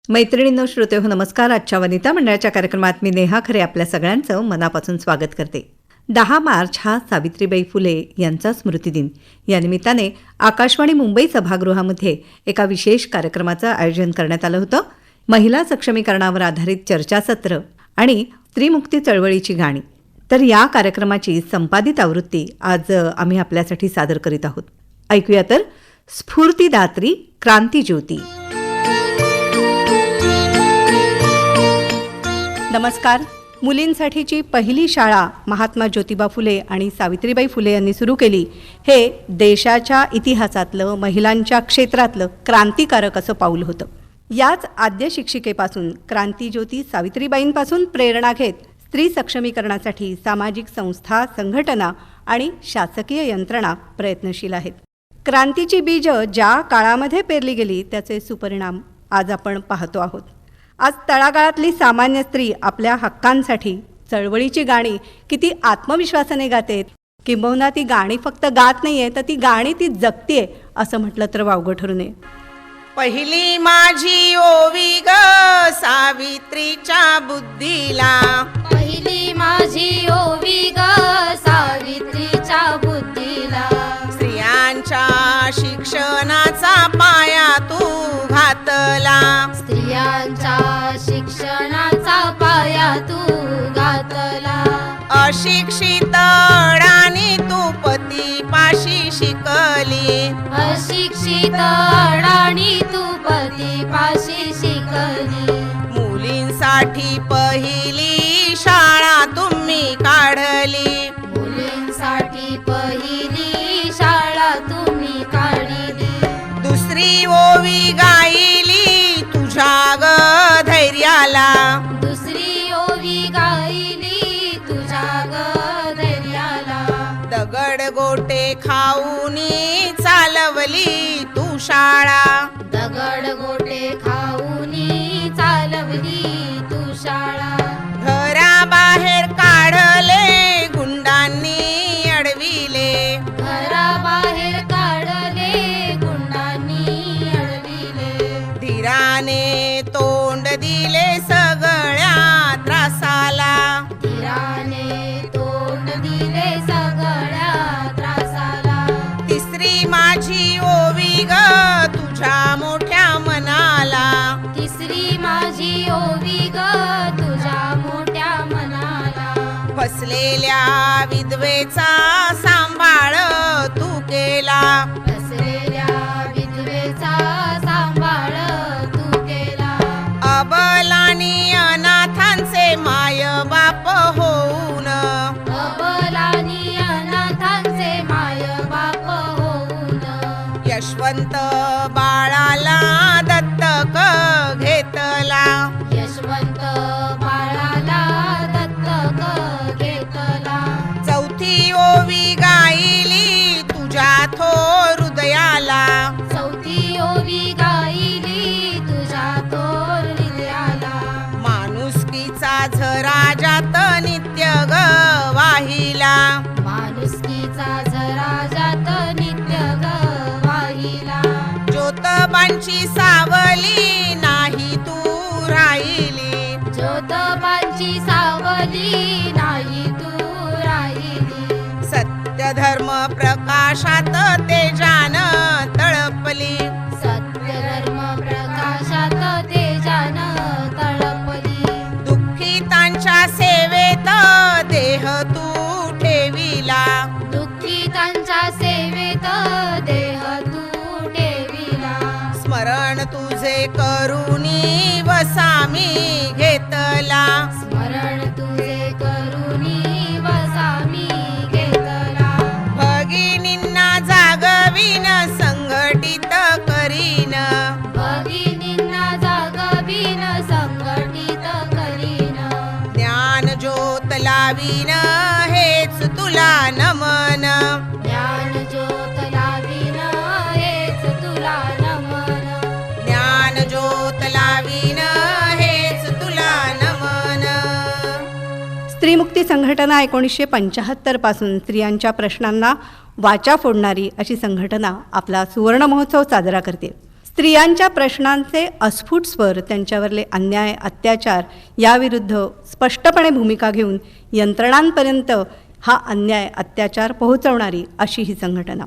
मैत्रिणींनो, श्रोतेहो, नमस्कार. आजच्या वनिता मंडळाच्या कार्यक्रमात मी नेहा खरे आपल्या सगळ्यांचं मनापासून स्वागत करते. 10 मार्च हा सावित्रीबाई फुले यांचा स्मृतिदिन. या निमित्ताने आकाशवाणी मुंबई सभागृहामध्ये एका विशेष कार्यक्रमाचं आयोजन करण्यात आलं होतं. महिला सक्षमीकरणावर आधारित चर्चासत्र आणि स्त्रीमुक्ती चळवळीची गाणी. तर या कार्यक्रमाची संपादित आवृत्ती आज आम्ही आपल्यासाठी सादर करीत आहोत. ऐकूया तर स्फूर्तिदात्री क्रांतिज्योती. नमस्कार. मुलींसाठीची पहिली शाळा महात्मा ज्योतिबा फुले आणि सावित्रीबाई फुले यांनी सुरू केली. हे देशाच्या इतिहासातलं, महिलांच्या क्षेत्रातलं क्रांतिकारक असं पाऊल होतं. याच आद्य शिक्षिकेपासून क्रांतिज्योती सावित्रीबाईंपासून प्रेरणा घेत स्त्री सक्षमीकरणासाठी सामाजिक संस्था, संघटना आणि शासकीय यंत्रणा प्रयत्नशील आहेत. क्रांतीची बीजं ज्या काळामध्ये पेरली गेली त्याचे सुपरिणाम आज आपण पाहतो आहोत. आज तळागाळातली सामान्य स्त्री आपल्या हक्कांसाठी चळवळीची गाणी किती आत्मविश्वासाने गाते. किंबहुना ती गाणी फक्त गात नाहीये, तर ती गाणी ती जगतीये असं म्हटलं तर वावगं ठरू नये. पहिली माझी ओवी ग सावित्रीच्या बुद्धीला, पहिली माझी ओवी ग सावित्रीच्या बुद्धीला. स्त्रियांच्या शिक्षणाचा पाया तू घातला, स्त्रियांच्या शिक्षणाचा पाया तू घातला. अशिक्षित अडाणी तू पतीपाशी शिकली, अशिक्षित अडाणी तू पतीपाशी शिकली. मुलींसाठी पहिली शाळा तुम्ही काढली, मुलींसाठी पहिली शाळा तुम्ही काढली. दुसरी ओवी गायली तुझ्या ग धैर्याला, दुसरी ओवी गायली तुझ्या ग धैर्याला. दगड गोटे खाऊनी चालवली तू शाळा, दगड गोटे खाऊनी चालवली तू शाळा. घराबाहेर काढले गुंडांनी अडविले, घराबाहेर काढले गुंडांनी अडविले. धीराने तोंड दिले सगळ्या त्रासाला, धीराने तोंड दिले सगळ्या त्रासाला. तिसरी माझी ओवी ग तुझ्या मोठ्या मनाला, तिसरी माझी ओवी ग तुझ्या मोठ्या मनाला. फसलेल्या विधवेचा सांभाळ तू केला, फसलेल्या विधवेचा सांभाळ तू केला. अबलानी अनाथांचे माय बाप होऊन, अबलानी अनाथांचे माय बाप होऊन. यशवंत बाळाला दत्तक घेतला, यशवंत बाळाला दत्तक घेतला. चौथी ओवी गायली तुझ्या थोर हृदयाला, चौथी ओवी गायली तुझ्या थोर हृदयाला. माणुसकीचा झरा जात नित्य ग वाहिला, माणुसकीचा झरा जात नित्य ग वाहिला. ज्योतबांची सावली नाही तू राहिली, ज्योतबांची सावली नाही तू राहिली. सत्य धर्म प्रकाशात तेजान तळपली, सत्य धर्म प्रकाशात तेजान तळपली. दुःखितांच्या सेवेत देह तू ठेविला, दुःखितांच्या सेवेत देह तू ठेविला. स्मरण तुझे करुणी वसामी घेतला, स्मरण तुझे करुणी वसामी घेतला. भगिनींना जागवीन संघटित करीन, भगिनींना जागवीन संघटित करीन. ज्ञान ज्योत लावीन हेच तुला नमन, ज्ञान ज्योत लावीन हेच तुला नमन. ज्ञान ज्योत लावीन हेच तुला नमन. स्त्रीमुक्ती संघटना 1975 पासून स्त्रियांच्या प्रश्नांना वाचा फोडणारी अशी संघटना आपला सुवर्ण महोत्सव साजरा करते. स्त्रियांच्या प्रश्नांचे अस्फुट स्वर, त्यांच्यावरले अन्याय अत्याचार याविरुद्ध स्पष्टपणे भूमिका घेऊन यंत्रणांपर्यंत हा अन्याय अत्याचार पोहोचवणारी अशी ही संघटना.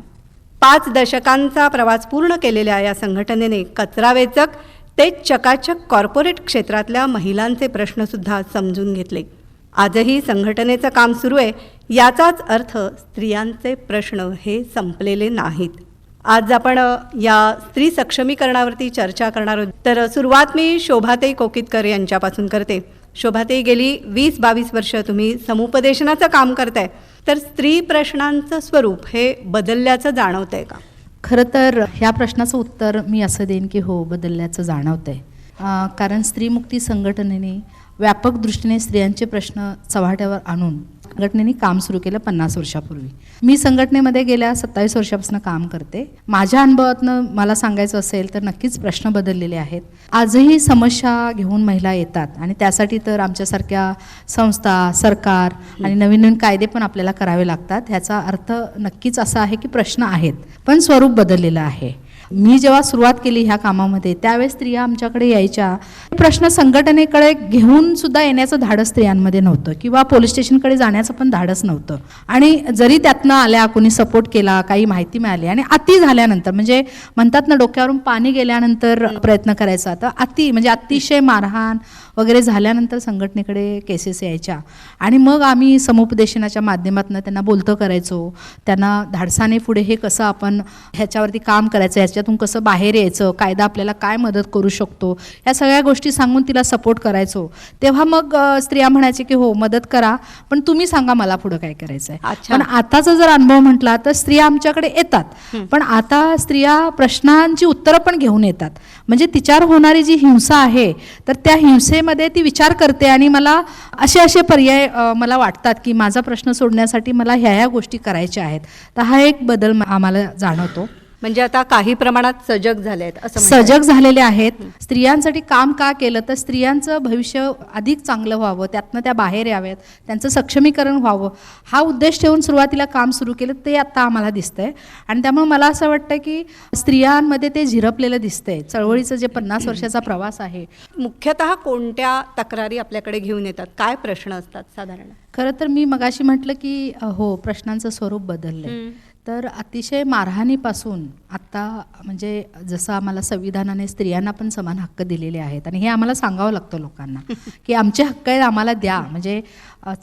5 दशकांचा प्रवास पूर्ण केलेल्या या संघटनेने कचरावेचक ते चकाचक कॉर्पोरेट क्षेत्रातल्या महिलांचे प्रश्नसुद्धा समजून घेतले. आजही संघटनेचं काम सुरू आहे. याचाच अर्थ स्त्रियांचे प्रश्न हे संपलेले नाहीत. आज आपण या स्त्री सक्षमीकरणावरती चर्चा करणार आहोत. तर सुरुवात मी शोभाताई कोकितकर यांच्यापासून करते. शोभाताई, गेली 20-22 वर्ष तुम्ही समुपदेशनाचं काम करताय, तर स्त्री प्रश्नांचं स्वरूप हे बदलल्याचं जाणवतंय का? खरं तर ह्या प्रश्नाचं उत्तर मी असं देईन की हो, बदलल्याचं जाणवतंय. कारण स्त्रीमुक्ती संघटनेने व्यापक दृष्टीने स्त्रियांचे प्रश्न चव्हाट्यावर आणून संघटनेने काम सुरू केलं 50 वर्षापूर्वी. मी संघटनेमध्ये गेल्या 27 वर्षापासून काम करते. माझ्या अनुभवातनं मला सांगायचं असेल तर नक्कीच प्रश्न बदललेले आहेत. आजही समस्या घेऊन महिला येतात आणि त्यासाठी तर आमच्यासारख्या संस्था, सरकार आणि नवीन नवीन कायदे पण आपल्याला करावे लागतात. ह्याचा अर्थ नक्कीच असा आहे की प्रश्न आहेत, पण स्वरूप बदललेलं आहे. मी जेव्हा सुरुवात केली ह्या कामामध्ये त्यावेळेस स्त्रिया आमच्याकडे यायच्या. प्रश्न संघटनेकडे घेऊन सुद्धा येण्याचं धाडस स्त्रियांमध्ये नव्हतं किंवा पोलीस स्टेशनकडे जाण्याचं पण धाडस नव्हतं. आणि जरी त्यातनं आल्या, कोणी सपोर्ट केला, काही माहिती मिळाली आणि अति झाल्यानंतर, म्हणजे म्हणतात ना, डोक्यावरून पाणी गेल्यानंतर प्रयत्न करायचा, तर अति म्हणजे अतिशय मारहाण वगैरे झाल्यानंतर संघटनेकडे केसेस यायच्या. आणि मग आम्ही समुपदेशनाच्या माध्यमातून त्यांना बोलतं करायचो. त्यांना धाडसाने पुढे हे कसं आपण ह्याच्यावरती काम करायचं, ह्याच्यातून कसं बाहेर यायचं, कायदा आपल्याला काय मदत करू शकतो, या सगळ्या गोष्टी सांगून तिला सपोर्ट करायचो. तेव्हा मग स्त्रिया म्हणायचे की हो, मदत करा, पण तुम्ही सांगा मला पुढं काय करायचं आहे. पण आताचा जर अनुभव म्हटला तर स्त्रिया आमच्याकडे येतात, पण आता स्त्रिया प्रश्नांची उत्तरं पण घेऊन येतात. म्हणजे तिच्यावर होणारी जी हिंसा आहे तर त्या हिंसेमध्ये ती विचार करते आणि मला असे पर्याय मला वाटतात की माझा प्रश्न सोडण्यासाठी मला ह्या गोष्टी करायच्या आहेत. तर हा एक बदल आम्हाला जाणवतो. म्हणजे आता काही प्रमाणात सजग झाले आहेत असं सजग झालेले आहेत. स्त्रियांसाठी काम का केलं तर स्त्रियांचं भविष्य अधिक चांगलं व्हावं, त्यातनं त्या बाहेर याव्यात, त्यांचं सक्षमीकरण व्हावं, हा उद्देश ठेवून सुरुवातीला काम सुरू केलं. ते आता आम्हाला दिसतंय आणि त्यामुळे मला असं वाटतं की स्त्रियांमध्ये ते झिरपलेलं दिसतंय. चळवळीचं जे 50 वर्षाचा प्रवास आहे. मुख्यतः कोणत्या तक्रारी आपल्याकडे घेऊन येतात, काय प्रश्न असतात साधारण? खरं तर मी मगाशी म्हटलं की हो, प्रश्नांचं स्वरूप बदललंय. तर अतिशय मारहाणीपासून आत्ता, म्हणजे जसं आम्हाला संविधानाने स्त्रियांना पण समान हक्क दिलेले आहेत आणि हे आम्हाला सांगावं लागतं लोकांना की आमचे हक्क आहेत, आम्हाला द्या. म्हणजे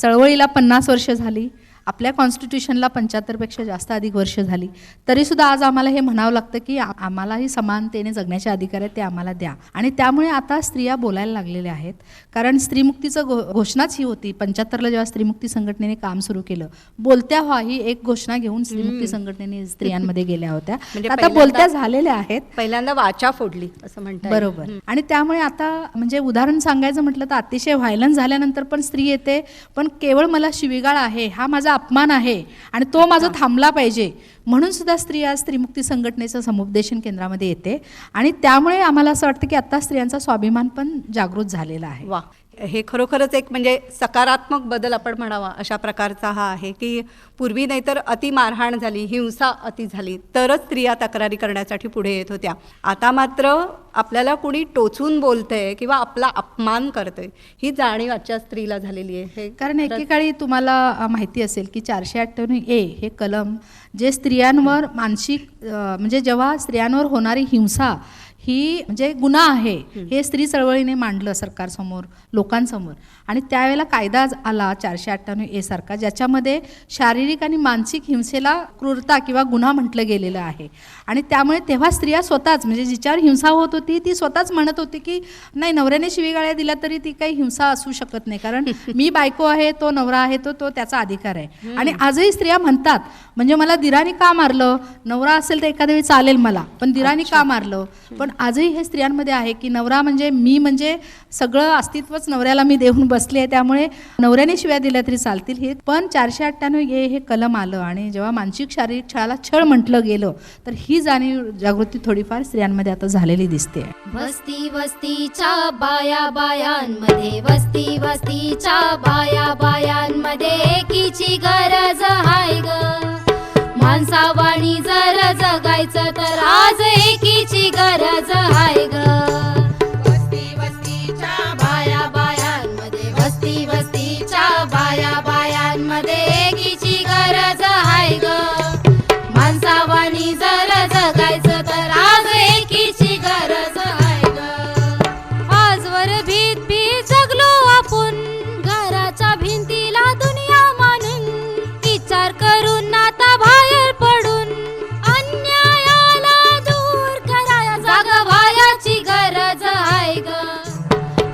चळवळीला 50 वर्ष झाली, आपल्या कॉन्स्टिट्यूशनला 75पेक्षा जास्त अधिक वर्ष झाली, तरीसुद्धा आज आम्हाला हे म्हणावं लागतं की आम्हालाही समानतेने जगण्याचे अधिकार आहेत, ते आम्हाला द्या. आणि त्यामुळे आता स्त्रिया बोलायला लागलेल्या आहेत. कारण स्त्रीमुक्तीचं घोषणाच ही होती. 75ला जेव्हा स्त्रीमुक्ती संघटनेने काम सुरू केलं, बोलत्या व्हा ही एक घोषणा घेऊन स्त्रीमुक्ती संघटनेने स्त्रियांमध्ये गेल्या होत्या. म्हणजे आता बोलत्या झालेल्या आहेत. पहिल्यांदा वाचा फोडली असं म्हणतात. बरोबर. आणि त्यामुळे आता म्हणजे उदाहरण सांगायचं म्हटलं तर अतिशय व्हायलन्स झाल्यानंतर पण स्त्री येते, पण केवळ मला शिवीगाळ आहे, हा माझा अपमान आहे आणि तो माझा थांबला पाहिजे म्हणून सुद्धा स्त्री आज स्त्रीमुक्ती संघटनेचं समुपदेशन केंद्रामध्ये येते. आणि त्यामुळे आम्हाला असं वाटतं की आता स्त्रियांचा स्वाभिमान पण जागृत झालेला आहे. वा, हे खरोखरच एक म्हणजे सकारात्मक बदल आपण म्हणावा अशा प्रकारचा हा आहे की पूर्वी नाहीतर अति मारहाण झाली, हिंसा अति झाली तरच स्त्रिया तक्रारी करण्यासाठी पुढे येत होत्या. आता मात्र आपल्याला कुणी टोचून बोलतंय किंवा आपला अपमान करतंय ही जाणीव आजच्या स्त्रीला झालेली आहे. कारण एकेकाळी तुम्हाला माहिती असेल की 498A हे कलम जे स्त्रियांवर मानसिक म्हणजे जेव्हा स्त्रियांवर होणारी हिंसा ही म्हणजे गुन्हा आहे हे स्त्री चळवळीने मांडलं सरकारसमोर, लोकांसमोर. आणि त्यावेळेला कायदा आला 498A सारखा, ज्याच्यामध्ये शारीरिक आणि मानसिक हिंसेला क्रूरता किंवा गुन्हा म्हटलं गेलेलं आहे. आणि त्यामुळे तेव्हा स्त्रिया स्वतःच म्हणजे जिच्यावर हिंसा होत होती ती स्वतःच म्हणत होती की नाही, नवऱ्याने शिवीगाळ्या दिल्या तरी ती काही हिंसा असू शकत नाही, कारण मी बायको आहे, तो नवरा आहे, तो त्याचा अधिकार आहे. आणि आजही स्त्रिया म्हणतात, म्हणजे मला दिराने का मारलं, नवरा असेल तर एखाद्या वेळी चालेल मला, पण दिराने का मारलं. पण आजही हे स्त्रियांमध्ये आहे की नवरा म्हणजे मी, म्हणजे सगळं अस्तित्वच नवऱ्याला मी देऊन बसले आहे, त्यामुळे नवऱ्याने शिव्या दिल्या तरी चालतील. हे पण 498A हे कलम आलं आणि जेव्हा मानसिक शारीरिक छळाला छळ म्हटलं गेलं तर ही जाणीव जागृती थोडीफार स्त्रियांमध्ये आता झालेली दिसते. वस्ती वस्तीच्या बाया बायांमध्ये, वस्ती वस्तीच्या बाया बायांमध्ये एकीची गरज हाय ग. माणसावाणी जर जगायचं तर आज एकीची गरज आहे ग. वस्ती वस्तीच्या बाया बायांमध्ये वस्ती वस्तीच्या बाया बायांमध्ये एकीची गरज आहे ग. माणसावाणी जर जगायचं तर आज एकीची गरज आहे ग. आजवर भीत भीत जगलो आपण घराच्या भिंतीला दुनिया मानून, विचार करून नाता बाहेर पडून अन्यायाला दूर कराया जागा व्हायाची गरज आहे ग.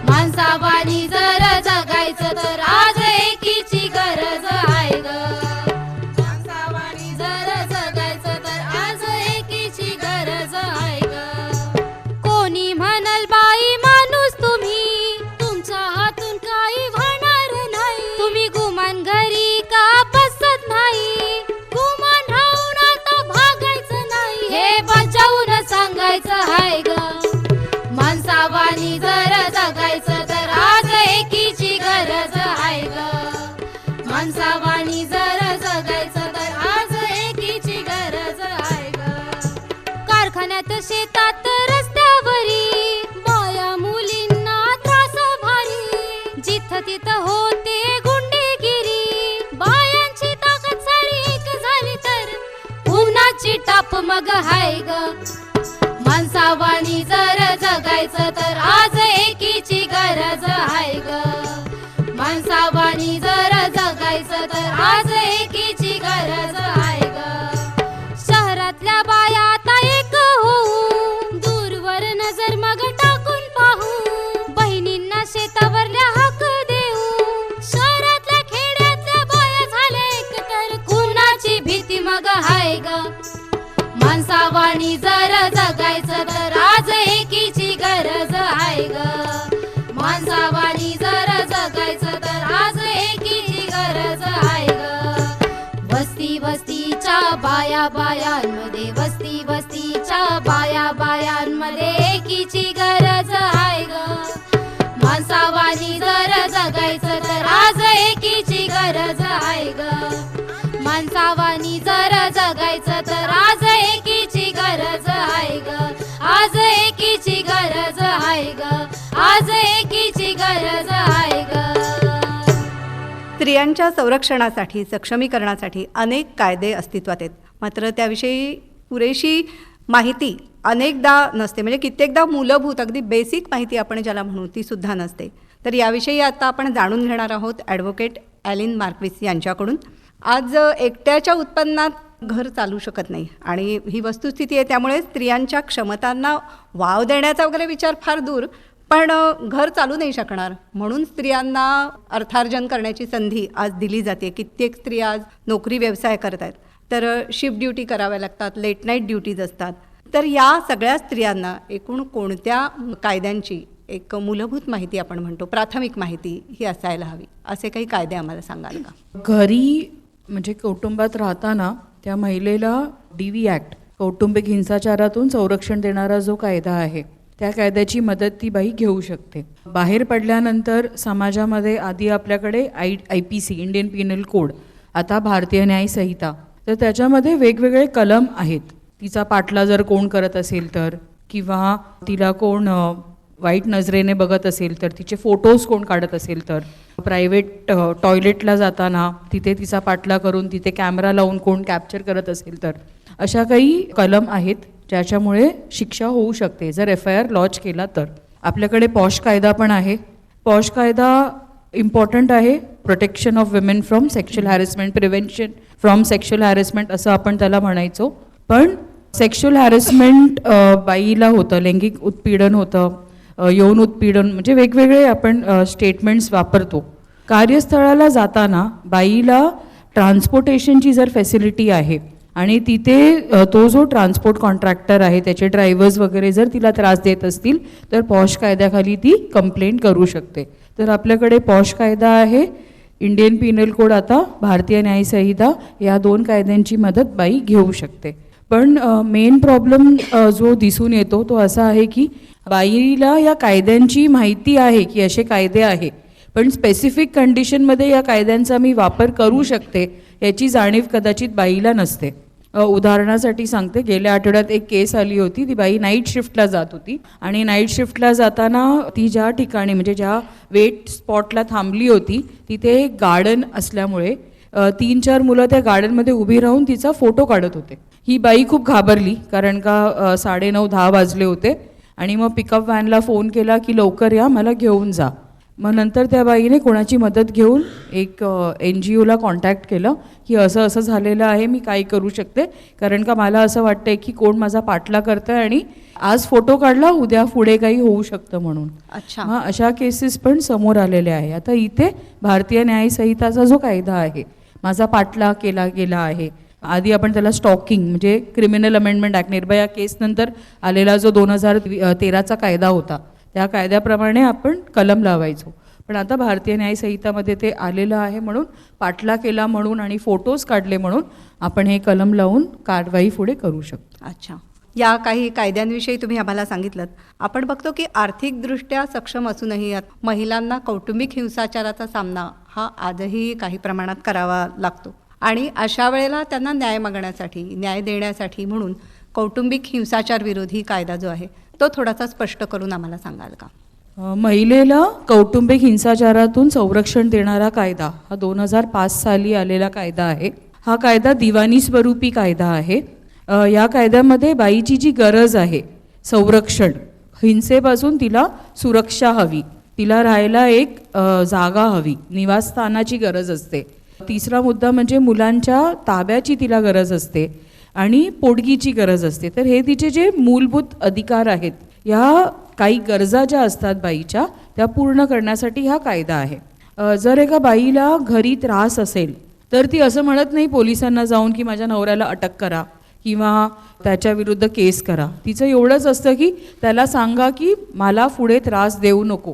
माणसावाणी जर जगायचं तर आज एकीची गरज आहे ग. माणसावाणी जर जगायचं तर आज एकीची गरज आहे ग. कोणी म्हणल बाई माणूस तुम्ही, तुमच्या हातून काही होणार नाही. तुम्ही गुमान घरी का बसत नाही, गुमान राहून आता भागायचं नाही, हे बजावून सांगायचं आहे ग. माणसावाणी जर जगायचं तर आज एकीची गरज आहे ग. माणसावाणी जर जगायचं तर आज एकीची गरज आहे ग. कारखान्यात शेतात रस्त्यावरी बाया मुलींना त्रास भारी, जिथं तिथं होते गुंडेगिरी, बायांची ताकद सारी एक झाली तर उन्हाची टाप मग हाय ग. माणसावाणी जर जगायचं तर आज एकीची गरज आहे ग. माणसावाणी जर जगायचं तर आज एकीची गरज आहे ग. शहरातल्या बाया आता एक होऊ, दूरवर नजर मग टाकून पाहू, बहिणींना शेतावरल्या हक देऊ. शहरातल्या खेड्यातल्या बाया झाल्या एक तर कुणाची भीती मग हाय ग. माणसावाणी जर जगायचं तर आज एकीची गरज आहे ग. माणसावाणी जर जगायचं तर आज एकीची गरज आहे ग. वस्ती वस्तीच्या बाया बायांमध्ये वस्ती वस्तीच्या बाया बायांमध्ये एकीची गरज आहे ग. माणसावाणी जर जगायचं तर आज एकीची गरज आहे ग. माणसावाणी जर जगायचं तर आज एकीची गरज आहे ग. आज एकीची गरज आहे ग. आज एकीची गरज आहे ग. स्त्रियांच्या संरक्षणासाठी सक्षमीकरणासाठी अनेक कायदे अस्तित्वात आहेत, मात्र त्याविषयी पुरेशी माहिती अनेकदा नसते. म्हणजे कित्येकदा मूलभूत अगदी बेसिक माहिती आपण ज्याला म्हणू ती सुद्धा नसते. तर याविषयी आता आपण जाणून घेणार आहोत ॲडव्होकेट ॲलिन मार्क्विस यांच्याकडून. आज एकट्याच्या उत्पन्नात घर चालू शकत नाही आणि ही वस्तुस्थिती आहे. त्यामुळे स्त्रियांच्या क्षमतांना वाव देण्याचा वगैरे विचार फार दूर, पण घर चालू नाही शकणार म्हणून स्त्रियांना अर्थार्जन करण्याची संधी आज दिली जाते. कित्येक स्त्रिया आज नोकरी व्यवसाय करत आहेत, तर शिफ्ट ड्युटी कराव्या लागतात, लेट नाईट ड्युटीज असतात. तर या सगळ्या स्त्रियांना एकूण कोणत्या कायद्यांची एक मूलभूत माहिती आपण म्हणतो प्राथमिक माहिती ही असायला हवी, असे काही कायदे आम्हाला सांगाल का? घरी म्हणजे कौटुंबात राहताना त्या महिलेला DV ॲक्ट कौटुंबिक हिंसाचारातून संरक्षण देणारा जो कायदा आहे त्या कायद्याची मदत ती बाई घेऊ शकते. बाहेर पडल्यानंतर समाजामध्ये आधी आपल्याकडे IPC इंडियन पिनल कोड, आता भारतीय न्याय संहिता, तर त्याच्यामध्ये वेगवेगळे कलम आहेत. तिचा पाठला जर कोण करत असेल तर, किंवा तिला कोण वाईट नजरेने बघत असेल तर, तिचे फोटोज कोण काढत असेल तर, प्रायव्हेट टॉयलेटला जाताना तिथे तिचा पाठला करून तिथे कॅमेरा लावून कोण कॅप्चर करत असेल तर, अशा काही कलम आहेत ज्याच्यामुळे शिक्षा होऊ शकते जर FIR लॉन्च केला तर. आपल्याकडे पॉश कायदा पण आहे. पॉश कायदा इम्पॉर्टंट आहे, protection of women from sexual harassment, prevention from sexual harassment असं आपण त्याला म्हणायचो. पण सेक्शुअल हॅरेसमेंट बाईला होतं, लैंगिक उत्पीडन होतं, यौन उत्पीडन, म्हणजे वेगवेगळे आपण स्टेटमेंट्स वापरतो. कार्यस्थळाला जाताना बाईला ट्रान्सपोर्टेशनची जर फॅसिलिटी आहे आणि तिथे तो जो ट्रान्सपोर्ट कॉन्ट्रॅक्टर आहे त्याचे ड्रायव्हर्स वगैरे जर तिला त्रास देत असतील तर पॉश कायद्याखाली ती कंप्लेंट करू शकते. तर आपल्याकडे पॉश कायदा आहे, इंडियन पिनल कोड, आता भारतीय न्याय संहिता, या 2 कायद्यांची मदत बाई घेऊ शकते. पण मेन प्रॉब्लेम जो दिसून येतो तो असा आहे की बाईला या कायद्यांची माहिती आहे की असे कायदे आहे, पण स्पेसिफिक कंडिशनमध्ये या कायद्यांचा मी वापर करू शकते याची जाणीव कदाचित बाईला नसते. उदाहरणासाठी सांगते, गेल्या आठवड्यात एक केस आली होती. ती बाई नाईट शिफ्टला जात होती आणि नाईट शिफ्टला जाताना ती ज्या ठिकाणी म्हणजे ज्या वेट स्पॉटला थांबली होती तिथे एक गार्डन असल्यामुळे 3-4 मुलं त्या गार्डनमध्ये उभी राहून तिचा फोटो काढत होते. ही बाई खूप घाबरली, कारण का 9:30-10 वाजले होते आणि मग पिकअप व्हॅनला फोन केला की लवकर या, मला घेऊन जा. मग नंतर त्या बाईने कोणाची मदत घेऊन एक NGOला कॉन्टॅक्ट केलं की असं असं झालेलं आहे, मी काय करू शकते, कारण का मला असं वाटतंय की कोण माझा पाठला करतंय आणि आज फोटो काढला उद्या पुढे काही होऊ शकतं म्हणून. अच्छा. मग अशा केसेस पण समोर आलेल्या आहे. आता इथे भारतीय न्याय संहिताचा जो कायदा आहे, माझा पाठला केला गेला आहे, आधी आपण त्याला स्टॉकिंग म्हणजे क्रिमिनल अमेंडमेंट ॲक्ट निर्भया केस नंतर आलेला जो 2013चा कायदा होता त्या कायद्याप्रमाणे आपण कलम लावायचो. पण आता भारतीय न्याय संहितामध्ये ते आलेलं आहे म्हणून पाठला केला म्हणून आणि फोटोज काढले म्हणून आपण हे कलम लावून कारवाई पुढे करू शकतो. अच्छा. या काही कायद्यांविषयी तुम्ही आम्हाला सांगितलं. आपण बघतो की आर्थिकदृष्ट्या सक्षम असूनही महिलांना कौटुंबिक हिंसाचाराचा सामना हा आजही काही प्रमाणात करावा लागतो आणि अशा वेळेला त्यांना न्याय मागण्यासाठी, न्याय देण्यासाठी म्हणून कौटुंबिक हिंसाचार विरोधी कायदा जो आहे तो थोडासा स्पष्ट करून आम्हाला सांगाल का? महिलेला कौटुंबिक हिंसाचारातून संरक्षण देणारा कायदा हा 2005 साली आलेला कायदा आहे. हा कायदा दिवाणी स्वरूपी कायदा आहे. या कायद्यामध्ये बाईची जी गरज आहे संरक्षण, हिंसेपासून तिला सुरक्षा हवी, तिला राहायला एक जागा हवी, निवासस्थानाची गरज असते. तिसरा मुद्दा म्हणजे मुलांच्या ताब्याची तिला गरज असते आणि पोटगीची गरज असते. तर हे तिचे जे मूलभूत अधिकार आहेत, या काही गरजा ज्या असतात बाईच्या त्या पूर्ण करण्यासाठी हा कायदा आहे. जर एका बाईला घरी त्रास असेल तर ती असं म्हणत नाही पोलिसांना जाऊन की माझ्या नवऱ्याला अटक करा किंवा त्याच्या विरुद्ध केस करा. तिचं एवढंच असतं की त्याला सांगा की मला पुढे त्रास देऊ नको,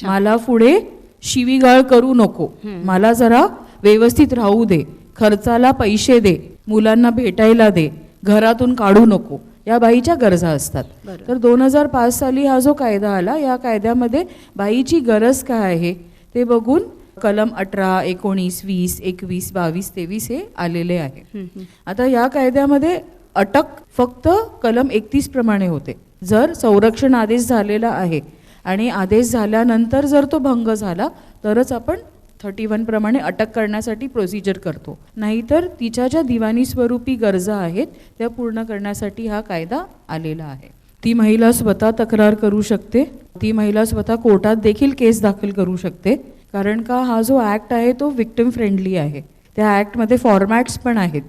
मला पुढे शिवीगाळ करू नको, मला जरा व्यवस्थित राहू दे, खर्चाला पैसे दे, मुलांना भेटायला दे, घरातून काढू नको, या बाईच्या गरजा असतात. तर 2005 साली हा जो कायदा आला, या कायद्यामध्ये बाईची गरज काय आहे ते बघून कलम 18, 19, 20, 21, 22, 23 हे आलेले आहे. आता या कायद्यामध्ये अटक फक्त कलम 31 प्रमाणे होते. जर संरक्षण आदेश झालेला आहे आणि आदेश झाल्यानंतर जर तो भंग झाला तरच आपण 31 प्रमाणे अटक करण्यासाठी प्रोसिजर करतो. नाहीतर तिच्या ज्या दिवाणी स्वरूपी गरजा आहेत त्या पूर्ण करण्यासाठी हा कायदा आलेला आहे. ती महिला स्वतः तक्रार करू शकते, ती महिला स्वतः कोर्टात देखील केस दाखल करू शकते, कारण का हा जो ॲक्ट आहे तो विक्टिम फ्रेंडली आहे. त्या ॲक्टमध्ये फॉर्मॅट्स पण आहेत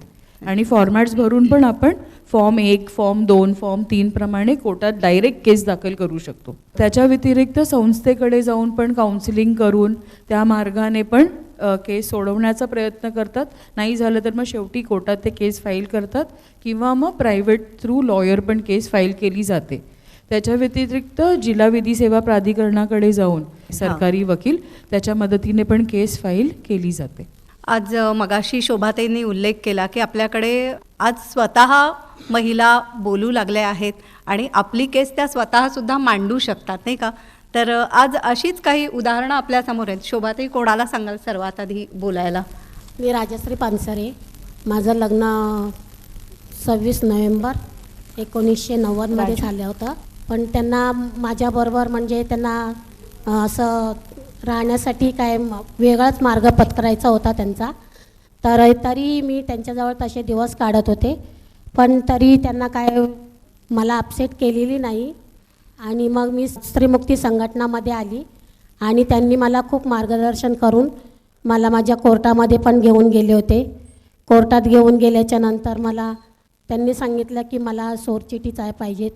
आणि फॉर्मॅट्स भरून पण आपण फॉर्म 1, फॉर्म 2, फॉर्म 3 प्रमाणे कोर्टात डायरेक्ट केस दाखल करू शकतो. त्याच्या व्यतिरिक्त संस्थेकडे जाऊन पण काउन्सिलिंग करून त्या मार्गाने पण केस सोडवण्याचा प्रयत्न करतात. नाही झालं तर मग शेवटी कोर्टात ते केस फाईल करतात किंवा मग प्रायव्हेट थ्रू लॉयर पण केस फाईल केली जाते. त्याच्या व्यतिरिक्त जिल्हा विधी सेवा प्राधिकरणाकडे जाऊन सरकारी वकील त्याच्या मदतीने पण केस फाईल केली जाते. आज मगाशी शोभाताईंनी उल्लेख केला की आपल्याकडे आज स्वतः महिला बोलू लागल्या आहेत आणि आपली केस त्या स्वतःसुद्धा मांडू शकतात, नाही का? तर आज अशीच काही उदाहरणं आपल्यासमोर आहेत. शोभाताई, कोणाला सांगाल सर्वात आधी बोलायला? मी राजश्री पानसरे. माझं लग्न 26 नोव्हेंबर 1990मध्ये झालं होतं. पण त्यांना माझ्याबरोबर म्हणजे त्यांना असं राहण्यासाठी काय वेगळाच मार्ग पत्करायचा होता त्यांचा. तरी मी त्यांच्याजवळ तसे दिवस काढत होते, पण तरी त्यांना काय मला अपसेट केलेली नाही. आणि मग मी स्त्रीमुक्ती संघटनामध्ये आली आणि त्यांनी मला खूप मार्गदर्शन करून मला माझ्या कोर्टामध्ये पण घेऊन गेले होते. कोर्टात घेऊन गेल्याच्या नंतर मला त्यांनी सांगितलं की मला सोरचिठीच आहे पाहिजेत.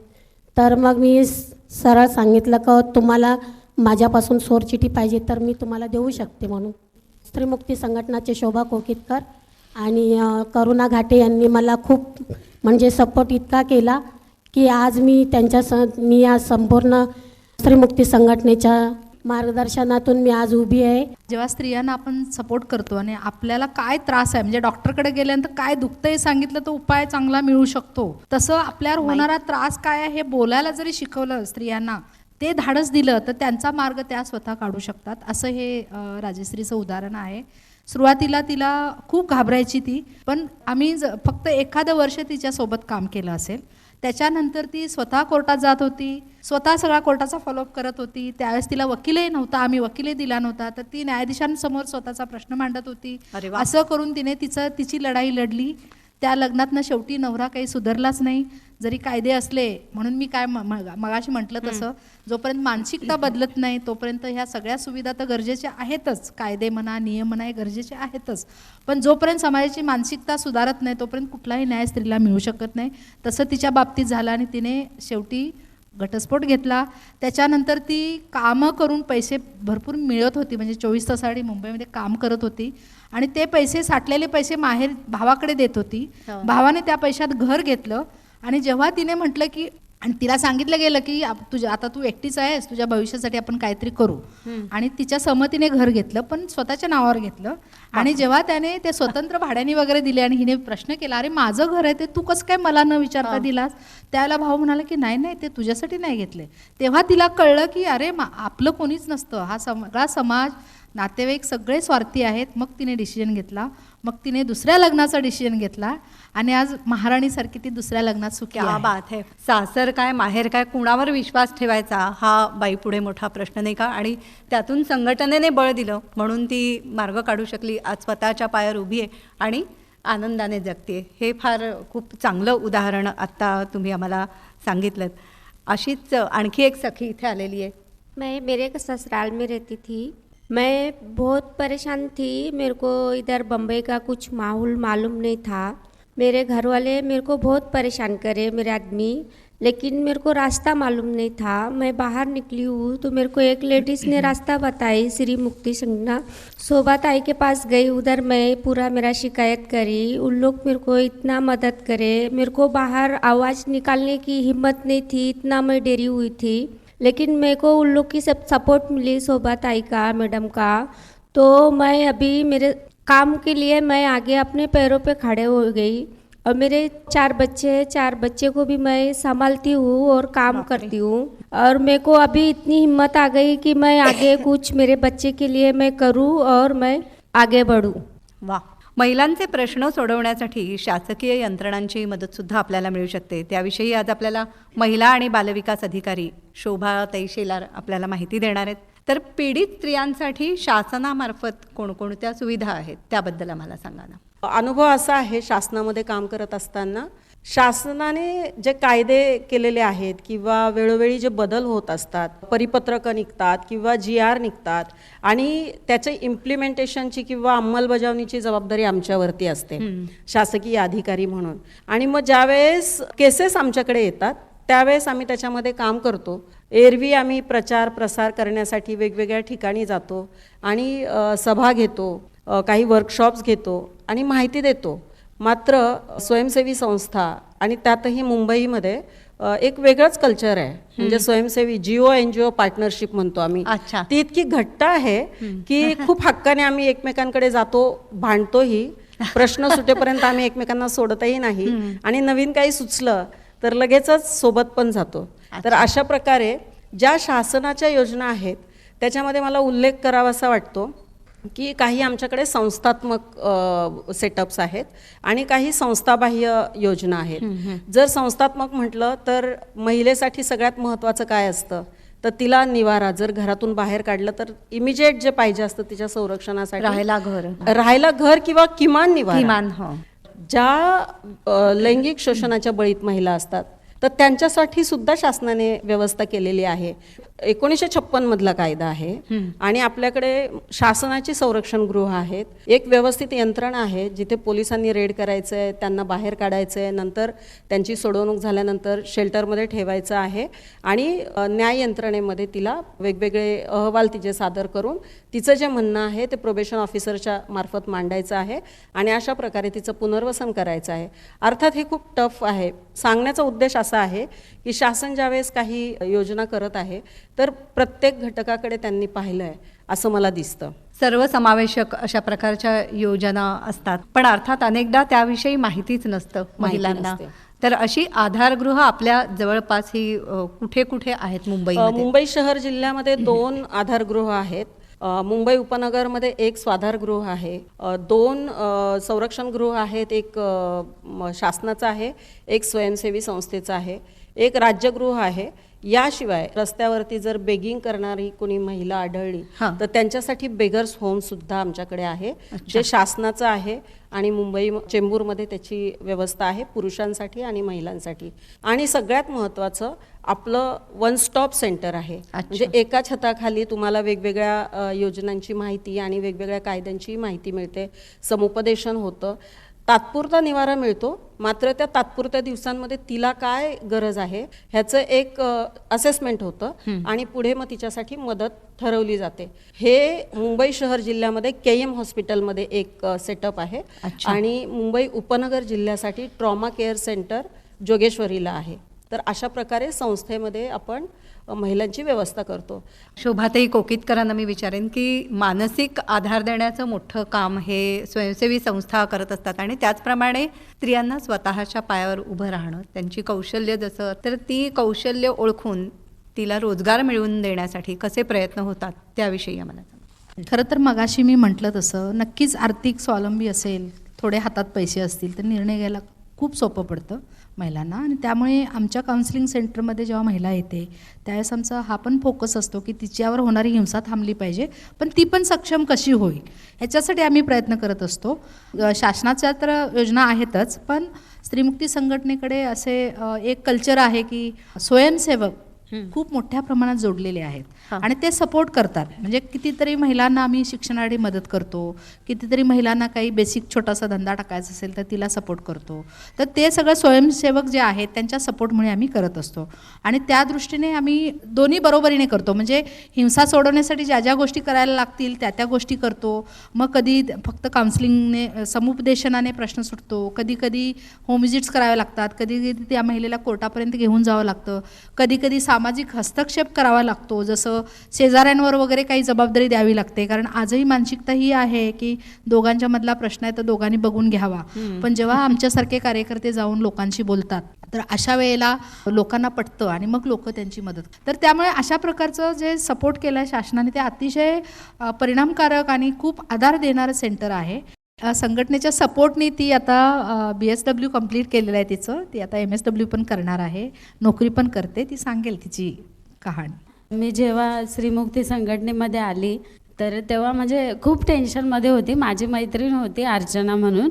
तर मग मी सरळ सांगितलं की तुम्हाला माझ्यापासून सोरचिठी पाहिजे तर मी तुम्हाला देऊ शकते म्हणून. स्त्रीमुक्ती संघटनाचे शोभा कोकितकर आणि करुणा घाटे यांनी मला खूप म्हणजे सपोर्ट इतका केला की आज मी आज संपूर्ण स्त्रीमुक्ती संघटनेच्या मार्गदर्शनातून मी आज उभी आहे. जेव्हा स्त्रियांना आपण सपोर्ट करतो आणि आपल्याला काय त्रास आहे म्हणजे डॉक्टरकडे गेल्यानंतर काय दुखतं हे सांगितलं तर उपाय चांगला मिळू शकतो, तसं आपल्यावर होणारा त्रास काय आहे हे बोलायला जरी शिकवलं स्त्रियांना, ते धाडस दिलं तर त्यांचा मार्ग त्या स्वतः काढू शकतात. असं हे राजश्रीचं उदाहरण आहे. सुरुवातीला तिला खूप घाबरायची ती, पण आम्ही फक्त एखादं वर्ष तिच्यासोबत काम केलं असेल. त्याच्यानंतर ती स्वतः कोर्टात जात होती, स्वतः सगळा कोर्टाचा फॉलोअप करत होती. त्यावेळेस तिला वकीलही नव्हता, आम्ही वकीलही दिला नव्हता, तर ती न्यायाधीशांसमोर स्वतःचा प्रश्न मांडत होती. अरे वा. असं करून तिने तिची लढाई लढली. त्या लग्नातनं शेवटी नवरा काही सुधारलाच नाही. जरी कायदे असले, म्हणून मी काय मगाशी म्हटलं तसं, जोपर्यंत मानसिकता बदलत नाही तोपर्यंत ह्या सगळ्या सुविधा तर गरजेच्या आहेतच. कायदे म्हणा, नियम म्हणा, हे गरजेचे आहेतच. पण जोपर्यंत समाजाची मानसिकता सुधारत नाही तोपर्यंत कुठलाही न्याय स्त्रीला मिळू शकत नाही. तसं तिच्या बाबतीत झालं आणि तिने शेवटी घटस्फोट घेतला. त्याच्यानंतर ती कामं करून पैसे भरपूर मिळत होती, म्हणजे 24 तासासाठी मुंबईमध्ये काम करत होती आणि ते पैसे, साठलेले पैसे माहेर भावाकडे देत होती. भावाने त्या पैशात घर घेतलं आणि जेव्हा तिने म्हटलं की, आणि तिला सांगितलं गेलं की आता तू एकटीच आहेस, तुझ्या भविष्यासाठी आपण काहीतरी करू, आणि तिच्या संमतीने घर घेतलं, पण स्वतःच्या नावावर घेतलं. आणि जेव्हा त्याने ते स्वतंत्र भाड्याने वगैरे दिले आणि हिने प्रश्न केला, अरे माझं घर आहे ते तू कसं काय मला न विचारता दिलास, त्याला भाऊ म्हणाला की नाही ते तुझ्यासाठी नाही घेतले. तेव्हा तिला कळलं की अरे आपलं कोणीच नसतं, हा सगळा समाज, नातेवाईक सगळे स्वार्थी आहेत. मग तिने डिसिजन घेतला, मग तिने दुसऱ्या लग्नाचा डिसिजन घेतला आणि आज महाराणीसारखी ती दुसऱ्या लग्नात सुखी क्या आहे. बात है. सासर काय माहेर काय, कुणावर विश्वास ठेवायचा हा बाई पुढे मोठा प्रश्न नाही का, आणि त्यातून संघटनेने बळ दिलं म्हणून ती मार्ग काढू शकली, आज स्वतःच्या पायावर उभी आहे आणि आनंदाने जगते. हे फार खूप चांगलं उदाहरण आत्ता तुम्ही आम्हाला सांगितलं. अशीच आणखी एक सखी इथे आलेली आहे. मैं मेरे ससुराल में रहती थी. मैं बहुत परेशान थी. मेरे को इधर बम्बई का कुछ माहौल मालूम नहीं था. मेरे घर वाले मेरे को बहुत परेशान करे, मेरे आदमी, लेकिन मेरे को रास्ता मालूम नहीं था. मैं बाहर निकली हूँ तो मेरे को एक लेडीज़ ने रास्ता बताई, श्री मुक्ति संगना शोभा ताई के पास गई. उधर मैं पूरा मेरा शिकायत करी. उन लोग मेरे को इतना मदद करे. मेरे को बाहर आवाज़ निकालने की हिम्मत नहीं थी, इतना मैं डरी हुई थी. लेकिन मेरे को उन लोग की सब सपोर्ट मिली, शोभा ताई का, मैडम का. तो मैं अभी मेरे काम के लिए मैं आगे अपने पैरों पे खड़े हो गई. और मेरे 4 बच्चे को भी मैं संभालती हूँ और काम करती हूँ. और मेरे को अभी इतनी हिम्मत आ गई कि मैं आगे कुछ मेरे बच्चे के लिए मैं करूँ और मैं आगे बढ़ूँ. वा. महिलांचे प्रश्न सोडवण्यासाठी शासकीय यंत्रणांची मदतसुद्धा आपल्याला मिळू शकते. त्याविषयी आज आपल्याला महिला आणि बालविकास अधिकारी शोभाताई शेलार आपल्याला माहिती देणार आहेत. तर पीडित स्त्रियांसाठी शासनामार्फत कोणकोणत्या सुविधा आहेत त्याबद्दल आम्हाला सांगा ना. अनुभव असा आहे, शासनामध्ये काम करत असताना शासनाने जे कायदे केलेले आहेत किंवा वेळोवेळी जे बदल होत असतात, परिपत्रकं निघतात किंवा GR निघतात आणि त्याच्या इम्प्लिमेंटेशनची किंवा अंमलबजावणीची जबाबदारी आमच्यावरती असते शासकीय अधिकारी म्हणून. आणि मग ज्यावेळेस केसेस आमच्याकडे येतात त्यावेळेस आम्ही त्याच्यामध्ये काम करतो. एरवी आम्ही प्रचार प्रसार करण्यासाठी वेगवेगळ्या ठिकाणी जातो आणि सभा घेतो, काही वर्कशॉप्स घेतो आणि माहिती देतो. मात्र स्वयंसेवी संस्था आणि त्यातही मुंबईमध्ये एक वेगळंच कल्चर आहे. म्हणजे स्वयंसेवी GO-NGO पार्टनरशिप म्हणतो आम्ही. अच्छा. ती इतकी घट्ट आहे की खूप हक्काने आम्ही एकमेकांकडे जातो, भांडतोही, प्रश्न सुटेपर्यंत आम्ही एकमेकांना सोडतही नाही आणि नवीन काही सुचलं तर लगेचच सोबत पण जातो. तर अशा प्रकारे ज्या शासनाच्या योजना आहेत त्याच्यामध्ये मला उल्लेख करावासा वाटतो की काही आमच्याकडे संस्थात्मक सेटअप्स आहेत आणि काही संस्थाबाह्य योजना आहेत. जर संस्थात्मक म्हटलं तर महिलेसाठी सगळ्यात महत्त्वाचं काय असतं तर तिला निवारा. जर घरातून बाहेर काढलं तर इमिजिएट जे पाहिजे असतं तिच्या संरक्षणासाठी राहायला घर किंवा किमान निवारा. ज्या लैंगिक शोषणाच्या बळीत महिला असतात तर त्यांच्यासाठी सुद्धा शासनाने व्यवस्था केलेली आहे. 1956 मधला कायदा आहे आणि आपल्याकडे शासनाची संरक्षण गृह आहेत. एक व्यवस्थित यंत्रणा आहे जिथे पोलिसांनी रेड करायचं आहे, त्यांना बाहेर काढायचं आहे, नंतर त्यांची सोडवणूक झाल्यानंतर शेल्टरमध्ये ठेवायचं आहे आणि न्याय यंत्रणेमध्ये तिला वेगवेगळे अहवाल तिचे सादर करून तिचं जे म्हणणं आहे ते प्रोबेशन ऑफिसरच्या मार्फत मांडायचं आहे आणि अशा प्रकारे तिचं पुनर्वसन करायचं आहे. अर्थात हे खूप टफ आहे. सांगण्याचा उद्देश असा आहे की शासन ज्यावेळेस काही योजना करत आहे तर प्रत्येक घटकाकडे त्यांनी पाहिलं आहे असं मला दिसतं. सर्वसमावेशक अशा प्रकारच्या योजना असतात, पण अर्थात अनेकदा त्याविषयी माहितीच नसतं महिलांना. तर अशी आधारगृह आपल्या जवळपास ही कुठे कुठे आहेत? मुंबई शहर जिल्ह्यामध्ये 2 आधारगृह आहेत. मुंबई उपनगरमध्ये एक स्वाधारगृह आहे, 2 संरक्षणगृह आहेत, एक शासनाचं आहे, एक स्वयंसेवी संस्थेचं आहे, एक राज्यगृह आहे. याशिवाय रस्त्यावरती जर बेगिंग करणारी कोणी महिला आढळली तर त्यांच्यासाठी बेगर्स होम सुद्धा आमच्याकडे आहे, जे शासनाचं आहे आणि मुंबई चेंबूरमध्ये त्याची व्यवस्था आहे पुरुषांसाठी आणि महिलांसाठी. आणि सगळ्यात महत्त्वाचं आपलं वन स्टॉप सेंटर आहे, म्हणजे एका छताखाली तुम्हाला वेगवेगळ्या योजनांची माहिती आणि वेगवेगळ्या कायद्यांची माहिती मिळते, समुपदेशन होतं, तात्पुरता निवारा मिळतो. मात्र त्या तात्पुरत्या दिवसांमध्ये तिला काय गरज आहे ह्याचं एक असेसमेंट होतं आणि पुढे मग तिच्यासाठी मदत ठरवली जाते. हे मुंबई शहर जिल्ह्यामध्ये KM हॉस्पिटलमध्ये एक सेटअप आहे आणि मुंबई उपनगर जिल्ह्यासाठी ट्रॉमा केअर सेंटर जोगेश्वरीला आहे. तर अशा प्रकारे संस्थेमध्ये आपण महिलांची व्यवस्था करतो. शोभाताई कोकीतकरांना मी विचारेन की मानसिक आधार देण्याचं मोठं काम हे स्वयंसेवी संस्था करत असतात आणि त्याचप्रमाणे स्त्रियांना स्वतःच्या पायावर उभं राहणं, त्यांची कौशल्य जसं तर ती कौशल्य ओळखून तिला रोजगार मिळवून देण्यासाठी कसे प्रयत्न होतात त्याविषयी आम्हाला सांगा. खरं तर मगाशी मी म्हटलं तसं नक्कीच आर्थिक स्वावलंबी असेल, थोडे हातात पैसे असतील तर निर्णय घ्यायला खूप सोपं पडतं महिलांना. आणि त्यामुळे आमच्या काउन्सिलिंग सेंटरमध्ये जेव्हा महिला येते त्यावेळेस आमचा हा पण फोकस असतो की तिच्यावर होणारी हिंसा थांबली पाहिजे, पण ती पण सक्षम कशी होईल ह्याच्यासाठी आम्ही प्रयत्न करत असतो. शासनाच्या तर योजना आहेतच, पण स्त्रीमुक्ती संघटनेकडे असे एक कल्चर आहे की स्वयंसेवक खूप मोठ्या प्रमाणात जोडलेले आहेत आणि ते सपोर्ट करतात. म्हणजे कितीतरी महिलांना आम्ही शिक्षणासाठी मदत करतो, कितीतरी महिलांना काही बेसिक छोटासा धंदा टाकायचा असेल तर तिला सपोर्ट करतो. तर ते सगळं स्वयंसेवक जे आहेत त्यांच्या सपोर्टमुळे आम्ही करत असतो आणि त्या दृष्टीने आम्ही दोन्ही बरोबरीने करतो. म्हणजे हिंसा सोडवण्यासाठी ज्या ज्या गोष्टी करायला लागतील त्या त्या गोष्टी करतो. मग कधी फक्त काउन्सिलिंगने समुपदेशनाने प्रश्न सुटतो, कधी कधी होम विजिट्स करावे लागतात, कधी कधी त्या महिलेला कोर्टापर्यंत घेऊन जावं लागतं, कधी कधी सामाजिक हस्तक्षेप करावा लागतो, जसं शेजाऱ्यांवर वगैरे काही जबाबदारी द्यावी लागते. कारण आजही मानसिकता ही आहे की दोघांच्या मधला प्रश्न आहे तर दोघांनी बघून घ्यावा. पण जेव्हा आमच्यासारखे कार्यकर्ते जाऊन लोकांशी बोलतात तर अशा वेळेला लोकांना पटतं आणि मग लोक त्यांची मदत. तर त्यामुळे अशा प्रकारचं जे सपोर्ट केलं आहे शासनाने ते अतिशय परिणामकारक आणि खूप आधार देणारं सेंटर आहे. संघटनेच्या सपोर्टनी ती आता BSW कंप्लीट केलेलं आहे तिचं, ती आता MSW पण करणार आहे, नोकरी पण करते, ती सांगेल तिची कहाणी. मी जेव्हा श्रीमुक्ती संघटनेमध्ये आली तर तेव्हा म्हणजे खूप टेन्शनमध्ये होती. माझी मैत्रीण होती अर्चना म्हणून,